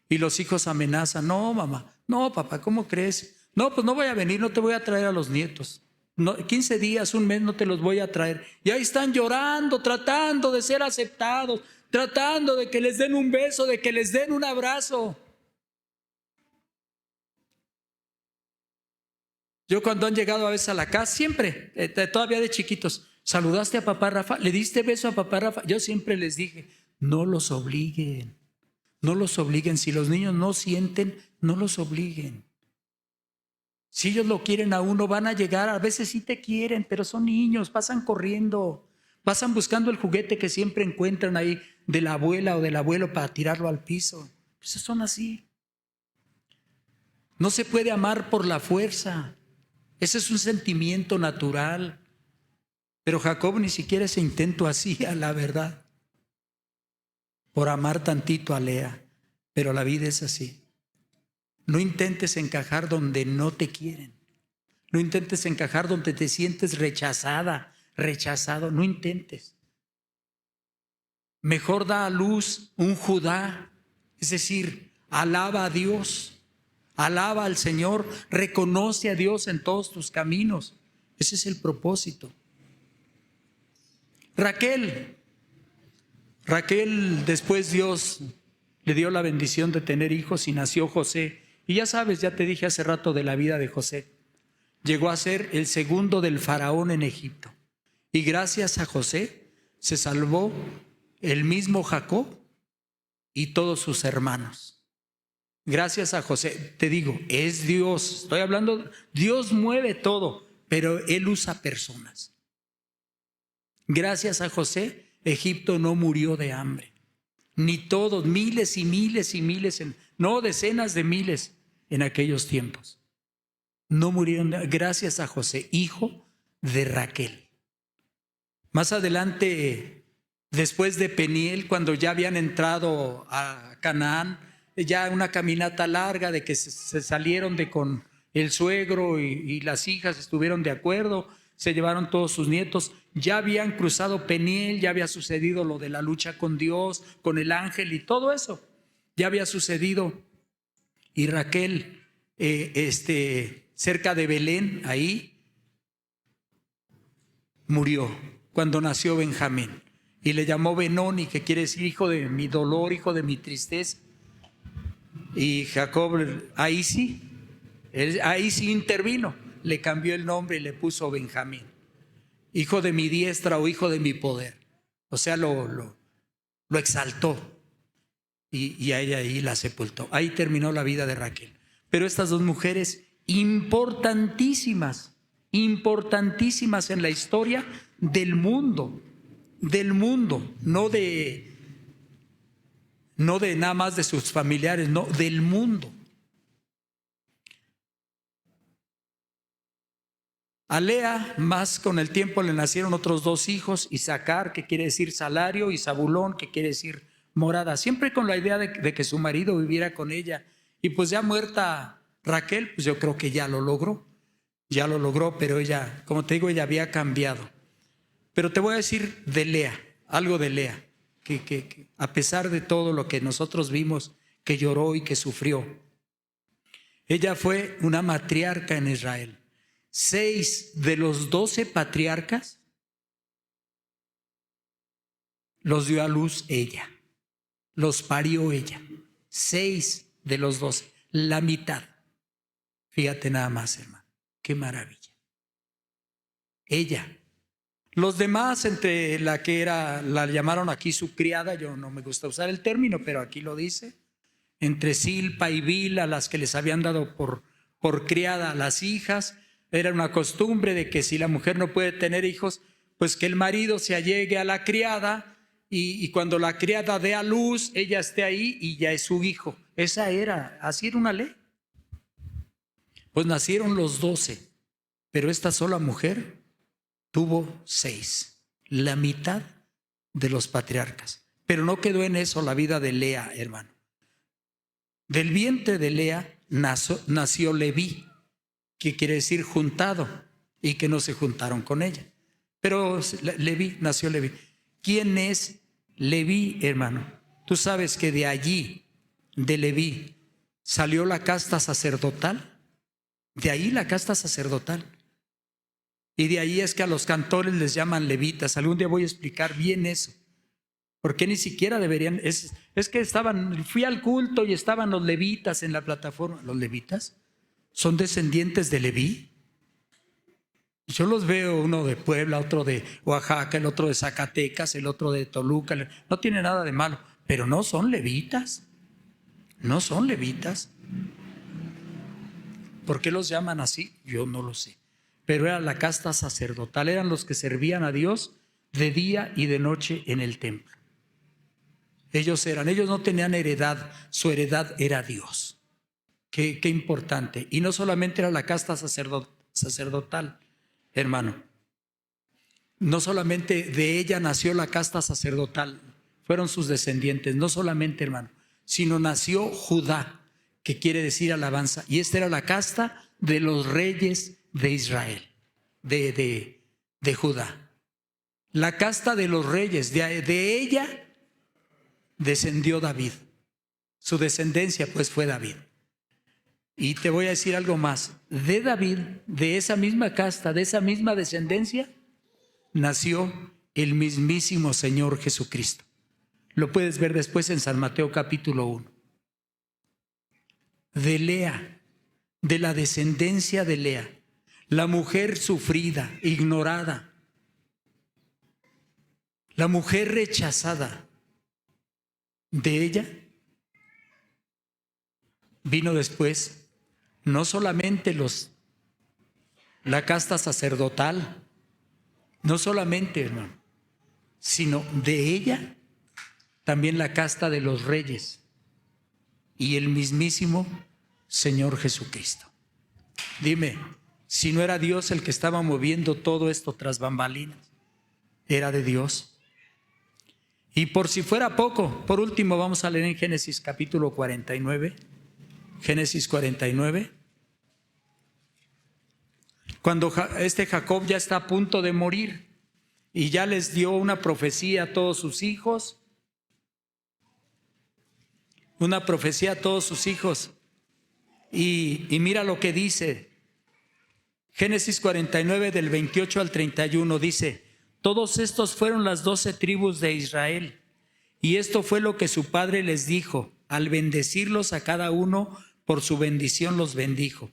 Y los hijos amenazan. No, mamá, no, papá, ¿cómo crees? No, pues no voy a venir, no te voy a traer a los nietos. No, 15 días, un mes no te los voy a traer. Y ahí están llorando, tratando de ser aceptados, tratando de que les den un beso, de que les den un abrazo. Yo cuando han llegado a veces a la casa, siempre, todavía de chiquitos, ¿saludaste a papá Rafa? ¿Le diste beso a papá Rafa? Yo siempre les dije, no los obliguen, no los obliguen. Si los niños no sienten, no los obliguen. Si ellos lo quieren a uno, van a llegar, a veces sí te quieren, pero son niños, pasan corriendo, pasan buscando el juguete que siempre encuentran ahí de la abuela o del abuelo para tirarlo al piso. Esos son así. No se puede amar por la fuerza. Ese es un sentimiento natural. Pero Jacob ni siquiera ese intento hacía, la verdad, por amar tantito a Lea. Pero la vida es así. No intentes encajar donde no te quieren. No intentes encajar donde te sientes rechazada, rechazado. No intentes. Mejor da a luz un Judá, es decir, alaba a Dios, alaba al Señor, reconoce a Dios en todos tus caminos. Ese es el propósito. Raquel, después Dios le dio la bendición de tener hijos y nació José. Y ya sabes, ya te dije hace rato de la vida de José. Llegó a ser el segundo del faraón en Egipto. Y gracias a José se salvó el mismo Jacob y todos sus hermanos. Gracias a José, te digo, es Dios. Estoy hablando, Dios mueve todo, pero Él usa personas. Gracias a José, Egipto no murió de hambre. Ni todos, miles y miles y miles, no decenas de miles en aquellos tiempos. No murieron gracias a José, hijo de Raquel. Más adelante, después de Peniel, cuando ya habían entrado a Canaán, ya una caminata larga de que se salieron de con el suegro y las hijas estuvieron de acuerdo, se llevaron todos sus nietos, ya habían cruzado Peniel, ya había sucedido lo de la lucha con Dios, con el ángel y todo eso, ya había sucedido. Y Raquel, cerca de Belén, ahí, murió cuando nació Benjamín. Y le llamó Benoni, que quiere decir hijo de mi dolor, hijo de mi tristeza. Y Jacob, ahí sí intervino, le cambió el nombre y le puso Benjamín, hijo de mi diestra o hijo de mi poder. O sea, lo exaltó y a ella ahí la sepultó. Ahí terminó la vida de Raquel. Pero estas dos mujeres importantísimas en la historia del mundo, no de nada más de sus familiares, no, del mundo. A Lea, más con el tiempo le nacieron otros dos hijos, Isacar, que quiere decir salario, y Zabulón, que quiere decir morada, siempre con la idea de que su marido viviera con ella. Y pues ya muerta Raquel, pues yo creo que ya lo logró, pero ella, como te digo, ella había cambiado. Pero te voy a decir de Lea, algo de Lea, que a pesar de todo lo que nosotros vimos, que lloró y que sufrió, ella fue una matriarca en Israel. 6 de los 12 patriarcas los dio a luz ella, los parió ella. 6 de los 12, la mitad. Fíjate nada más, hermano, qué maravilla. Ella. Los demás, entre la que la llamaron aquí su criada, yo no me gusta usar el término, pero aquí lo dice, entre Silpa y Bila, las que les habían dado por criada a las hijas. Era una costumbre de que si la mujer no puede tener hijos, pues que el marido se allegue a la criada y cuando la criada dé a luz, ella esté ahí y ya es su hijo. Así era una ley. Pues nacieron los 12, pero esta sola mujer tuvo 6, la mitad de los patriarcas. Pero no quedó en eso la vida de Lea, hermano. Del vientre de Lea nació Leví, que quiere decir juntado, y que no se juntaron con ella. Pero nació Leví. ¿Quién es Leví, hermano? Tú sabes que de allí, de Leví, salió la casta sacerdotal. De ahí la casta sacerdotal. Y de ahí es que a los cantores les llaman levitas. Algún día voy a explicar bien eso. Porque ni siquiera deberían. Es que fui al culto y estaban los levitas en la plataforma. ¿Los levitas son descendientes de Leví? Yo los veo, uno de Puebla, otro de Oaxaca, el otro de Zacatecas, el otro de Toluca. No tiene nada de malo, pero no son levitas. No son levitas. ¿Por qué los llaman así? Yo no lo sé. Pero era la casta sacerdotal, eran los que servían a Dios de día y de noche en el templo. Ellos no tenían heredad, su heredad era Dios. Qué importante. Y no solamente era la casta sacerdotal, hermano. No solamente de ella nació la casta sacerdotal, fueron sus descendientes, no solamente, hermano, sino nació Judá, que quiere decir alabanza. Y esta era la casta de los reyes de Israel, de Judá. La casta de los reyes, de ella descendió David. Su descendencia pues fue David. Y te voy a decir algo más. De David, de esa misma casta, de esa misma descendencia, nació el mismísimo Señor Jesucristo. Lo puedes ver después en San Mateo capítulo 1. De Lea, de la descendencia de Lea, la mujer sufrida, ignorada, la mujer rechazada, de ella vino después no solamente la casta sacerdotal, no solamente, hermano, sino de ella también la casta de los reyes y el mismísimo Señor Jesucristo. Dime, si no era Dios el que estaba moviendo todo esto tras bambalinas, era de Dios. Y por si fuera poco, por último vamos a leer en Génesis capítulo 49. Génesis 49. Cuando Jacob ya está a punto de morir y ya les dio una profecía a todos sus hijos. Una profecía a todos sus hijos. Y mira lo que dice. Génesis 49 del 28 al 31 dice: todos estos fueron las 12 tribus de Israel. Y esto fue lo que su padre les dijo. Al bendecirlos a cada uno, por su bendición los bendijo.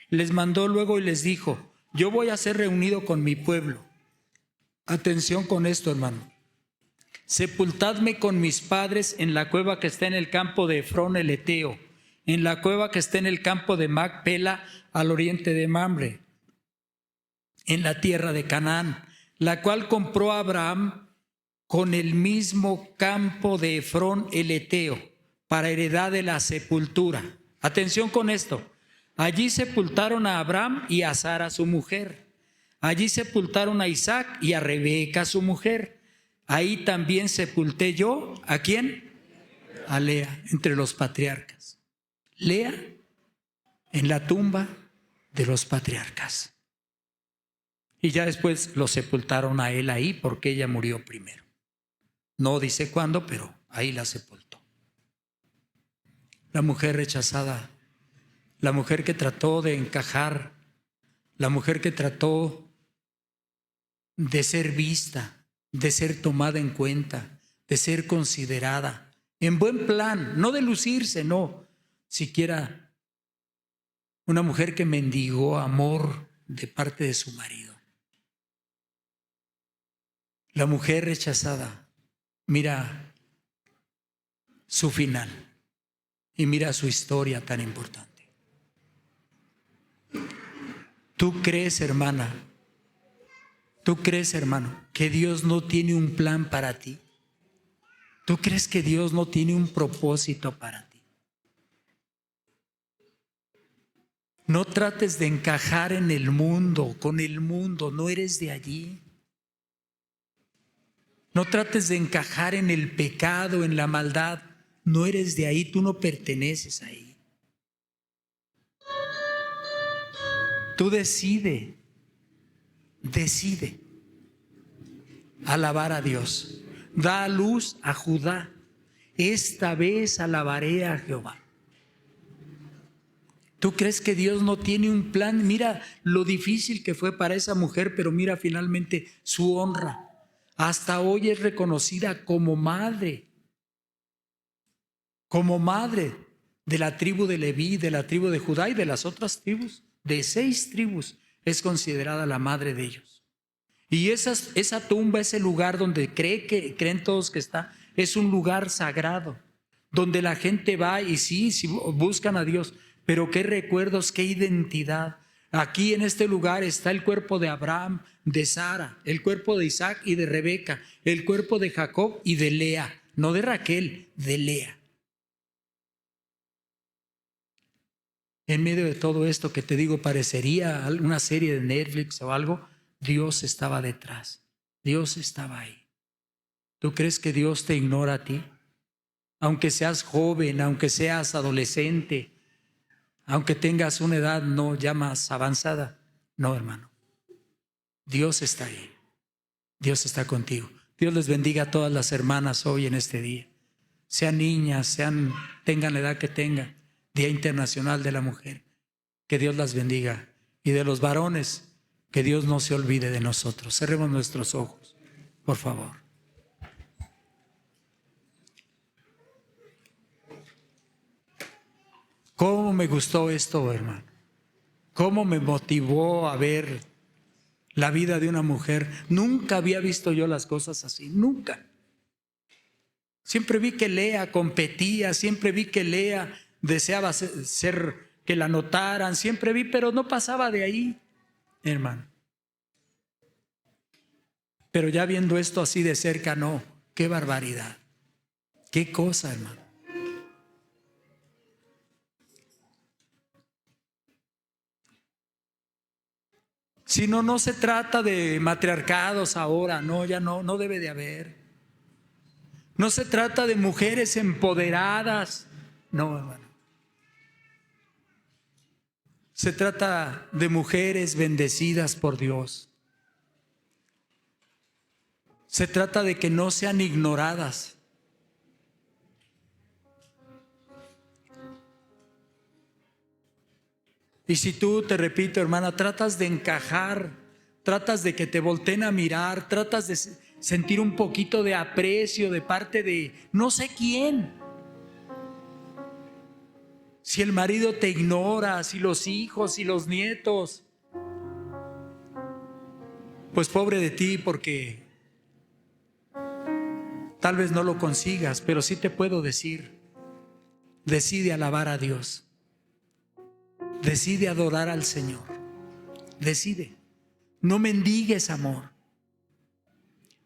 Les mandó luego y les dijo: yo voy a ser reunido con mi pueblo. Atención con esto, hermano. Sepultadme con mis padres en la cueva que está en el campo de Efrón el Eteo, en la cueva que está en el campo de Macpela, al oriente de Mamre, en la tierra de Canaán, la cual compró Abraham con el mismo campo de Efrón el Eteo, para heredad de la sepultura. Atención con esto. Allí sepultaron a Abraham y a Sara su mujer. Allí sepultaron a Isaac y a Rebeca su mujer. Ahí también sepulté yo, ¿a quién? A Lea, entre los patriarcas. Lea en la tumba de los patriarcas. Y ya después lo sepultaron a él ahí porque ella murió primero. No dice cuándo, pero ahí la sepultó. La mujer rechazada, la mujer que trató de encajar, la mujer que trató de ser vista, de ser tomada en cuenta, de ser considerada, en buen plan, no de lucirse, no, siquiera una mujer que mendigó amor de parte de su marido. La mujer rechazada, mira su final y mira su historia tan importante. ¿Tú crees, hermana? ¿Tú crees, hermano, que Dios no tiene un plan para ti? ¿Tú crees que Dios no tiene un propósito para ti? No trates de encajar en el mundo, con el mundo, no eres de allí. No trates de encajar en el pecado, en la maldad. No eres de ahí, tú no perteneces ahí. Tú decide alabar a Dios. Da luz a Judá. Esta vez alabaré a Jehová. ¿Tú crees que Dios no tiene un plan? Mira lo difícil que fue para esa mujer, pero mira finalmente su honra. Hasta hoy es reconocida como madre de la tribu de Leví, de la tribu de Judá y de las otras tribus. De 6 tribus es considerada la madre de ellos. Y esa tumba, ese lugar donde creen todos que está, es un lugar sagrado, donde la gente va y sí buscan a Dios, pero qué recuerdos, qué identidad. Aquí en este lugar está el cuerpo de Abraham, de Sara, el cuerpo de Isaac y de Rebeca, el cuerpo de Jacob y de Lea, no de Raquel, de Lea. En medio de todo esto que te digo, parecería una serie de Netflix o algo, Dios estaba detrás, Dios estaba ahí. ¿Tú crees que Dios te ignora a ti? Aunque seas joven, aunque seas adolescente, aunque tengas una edad no ya más avanzada, no, hermano. Dios está ahí, Dios está contigo. Dios les bendiga a todas las hermanas hoy en este día. Sean niñas, tengan la edad que tengan, Día Internacional de la Mujer. Que Dios las bendiga. Y de los varones, que Dios no se olvide de nosotros. Cerremos nuestros ojos, por favor. ¿Cómo me gustó esto, hermano? ¿Cómo me motivó a ver la vida de una mujer? Nunca había visto yo las cosas así, nunca. Siempre vi que Lea competía, siempre vi que Lea deseaba ser, que la notaran, siempre vi, pero no pasaba de ahí, hermano. Pero ya viendo esto así de cerca, no, qué barbaridad, qué cosa, hermano. Si no, no se trata de matriarcados ahora, no, ya no debe de haber. No se trata de mujeres empoderadas, no, hermano. Se trata de mujeres bendecidas por Dios. Se trata de que no sean ignoradas. Y si tú, te repito, hermana, tratas de encajar, tratas de que te volteen a mirar, tratas de sentir un poquito de aprecio de parte de no sé quién. Si el marido te ignora, si los hijos, si los nietos, pues pobre de ti, porque tal vez no lo consigas, pero sí te puedo decir, decide alabar a Dios, decide adorar al Señor, decide. No mendigues amor,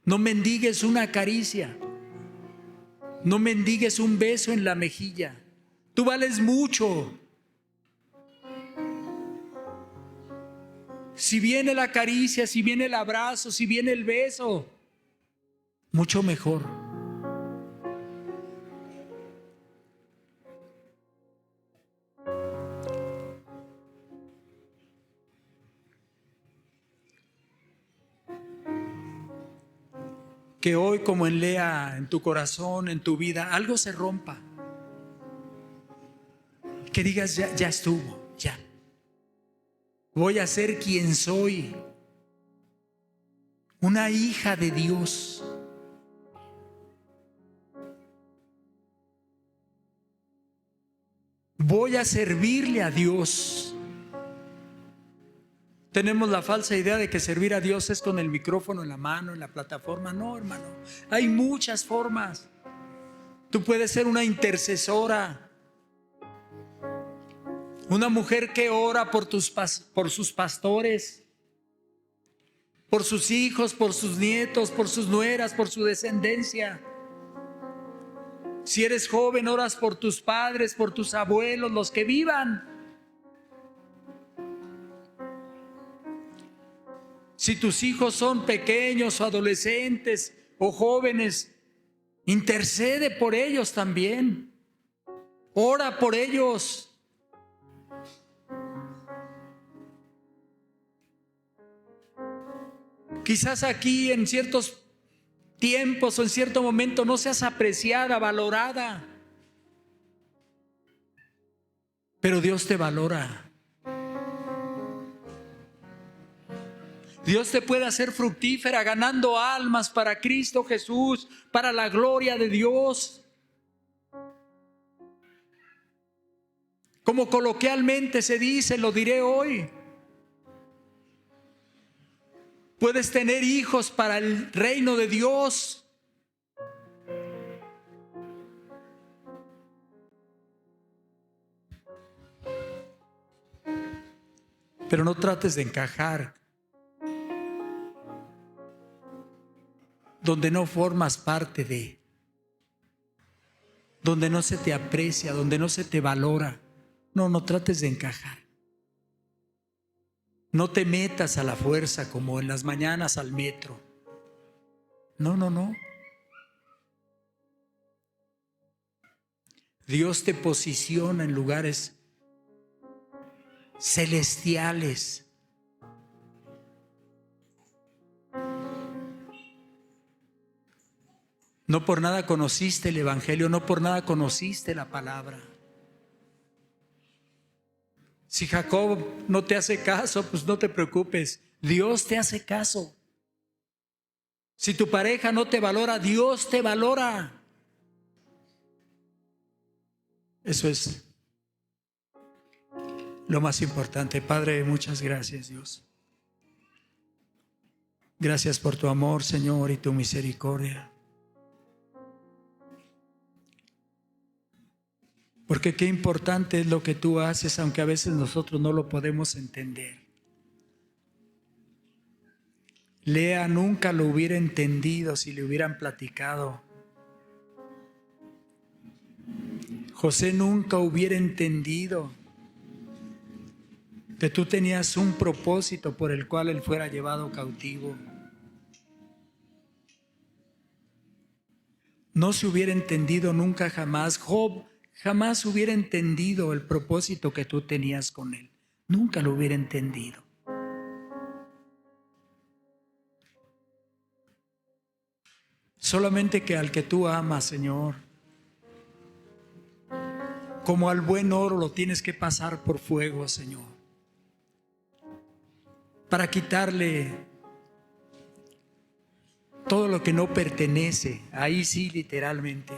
no mendigues una caricia, no mendigues un beso en la mejilla. Tú vales mucho. Si viene la caricia, si viene el abrazo, si viene el beso, mucho mejor. Que hoy, como en Lea, en tu corazón, en tu vida, algo se rompa. Que digas, ya estuvo, ya. Voy a ser quien soy. Una hija de Dios. Voy a servirle a Dios. Tenemos la falsa idea de que servir a Dios es con el micrófono en la mano, en la plataforma. No, hermano. Hay muchas formas. Tú puedes ser una intercesora. Una mujer que ora por sus pastores, por sus hijos, por sus nietos, por sus nueras, por su descendencia. Si eres joven, oras por tus padres, por tus abuelos, los que vivan. Si tus hijos son pequeños o adolescentes o jóvenes, intercede por ellos también. Ora por ellos. Quizás aquí en ciertos tiempos o en cierto momento no seas apreciada, valorada, pero Dios te valora. Dios te puede hacer fructífera ganando almas para Cristo Jesús, para la gloria de Dios. Como coloquialmente se dice, lo diré hoy. Puedes tener hijos para el reino de Dios. Pero no trates de encajar donde no formas parte de, donde no se te aprecia, donde no se te valora. No trates de encajar. No te metas a la fuerza como en las mañanas al metro. No. Dios te posiciona en lugares celestiales. No por nada conociste el Evangelio, no por nada conociste la palabra. Si Jacob no te hace caso, pues no te preocupes, Dios te hace caso. Si tu pareja no te valora, Dios te valora. Eso es lo más importante. Padre, muchas gracias, Dios. Gracias por tu amor, Señor, y tu misericordia. Porque qué importante es lo que tú haces, aunque a veces nosotros no lo podemos entender. Lea nunca lo hubiera entendido si le hubieran platicado. José nunca hubiera entendido que tú tenías un propósito por el cual él fuera llevado cautivo. No se hubiera entendido nunca jamás. Job jamás hubiera entendido el propósito que tú tenías con él. Nunca lo hubiera entendido. Solamente que al que tú amas, Señor, como al buen oro lo tienes que pasar por fuego, Señor. para quitarle todo lo que no pertenece, ahí sí literalmente,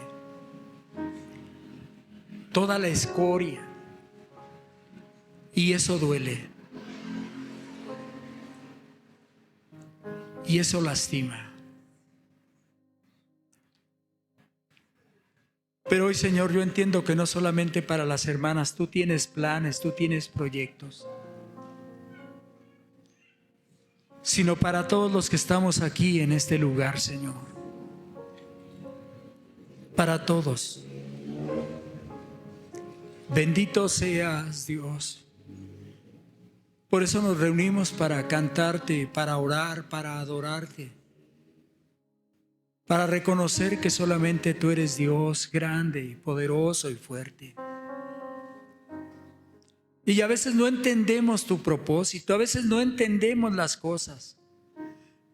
toda la escoria, y eso duele, y eso lastima. Pero hoy, Señor, yo entiendo que no solamente para las hermanas, tú tienes planes, tú tienes proyectos, sino para todos los que estamos aquí en este lugar, Señor. Para todos. Bendito seas, Dios. Por eso nos reunimos para cantarte, para orar, para adorarte, para reconocer que solamente tú eres Dios grande y poderoso y fuerte. Y a veces no entendemos tu propósito, a veces no entendemos las cosas.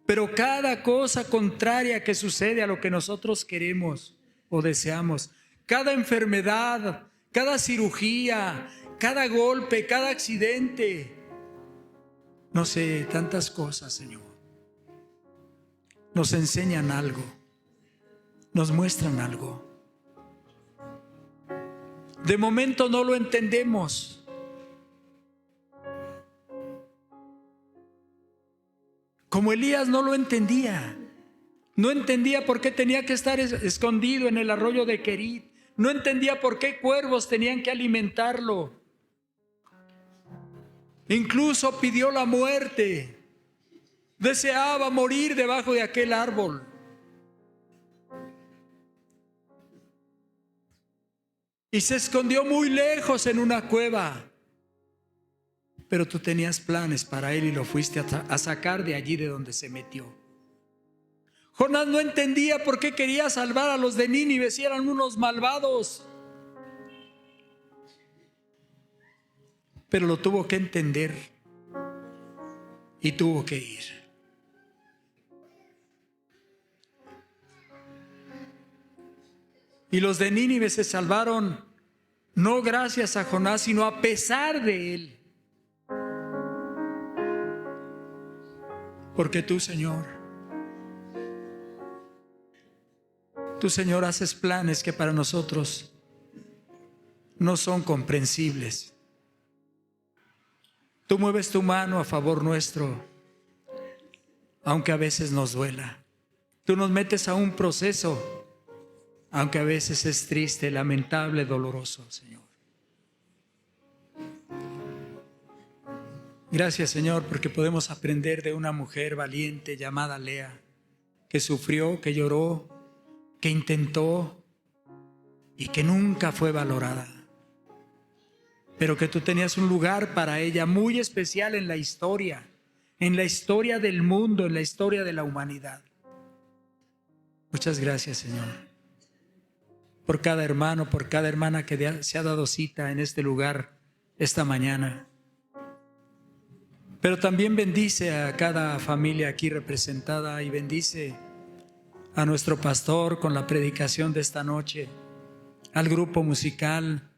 Pero cada cosa contraria que sucede a lo que nosotros queremos o deseamos, cada enfermedad, cada cirugía, cada golpe, cada accidente, no sé, tantas cosas, Señor, nos enseñan algo, nos muestran algo. De momento no lo entendemos. Como Elías no lo entendía. No entendía por qué tenía que estar escondido en el arroyo de Querit. No entendía por qué cuervos tenían que alimentarlo. Incluso pidió la muerte. Deseaba morir debajo de aquel árbol. Y se escondió muy lejos en una cueva. Pero tú tenías planes para él y lo fuiste a sacar de allí de donde se metió. Jonás no entendía por qué quería salvar a los de Nínive si eran unos malvados. Pero lo tuvo que entender y tuvo que ir. Y los de Nínive se salvaron no gracias a Jonás, sino a pesar de él. Porque tú, Señor, haces planes que para nosotros no son comprensibles. Tú mueves tu mano a favor nuestro, aunque a veces nos duela. Tú nos metes a un proceso, aunque a veces es triste, lamentable, doloroso, Señor. Gracias, Señor, porque podemos aprender de una mujer valiente llamada Lea, que sufrió, que lloró, que intentó y que nunca fue valorada. Pero que tú tenías un lugar para ella muy especial en la historia del mundo, en la historia de la humanidad. Muchas gracias, Señor, por cada hermano, por cada hermana que se ha dado cita en este lugar esta mañana. Pero también bendice a cada familia aquí representada y bendice a nuestro pastor con la predicación de esta noche, al grupo musical,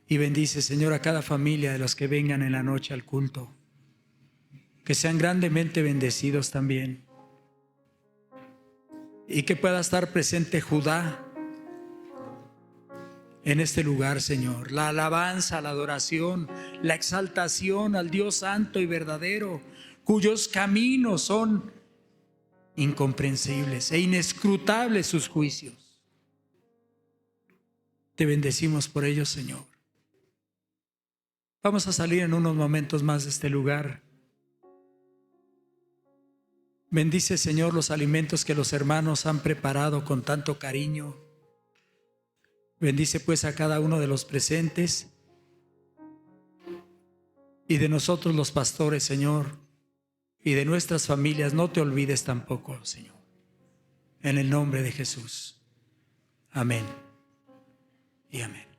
y bendice, Señor, a cada familia de los que vengan en la noche al culto, que sean grandemente bendecidos también, y que pueda estar presente Judá en este lugar, Señor. La alabanza, la adoración, la exaltación al Dios santo y verdadero, cuyos caminos son incomprensibles e inescrutables sus juicios. Te bendecimos por ellos, Señor. Vamos a salir en unos momentos más de este lugar. Bendice, Señor, los alimentos que los hermanos han preparado con tanto cariño. Bendice pues a cada uno de los presentes y de nosotros los pastores, Señor, y de nuestras familias. No te olvides tampoco, Señor. En el nombre de Jesús. Amén y amén.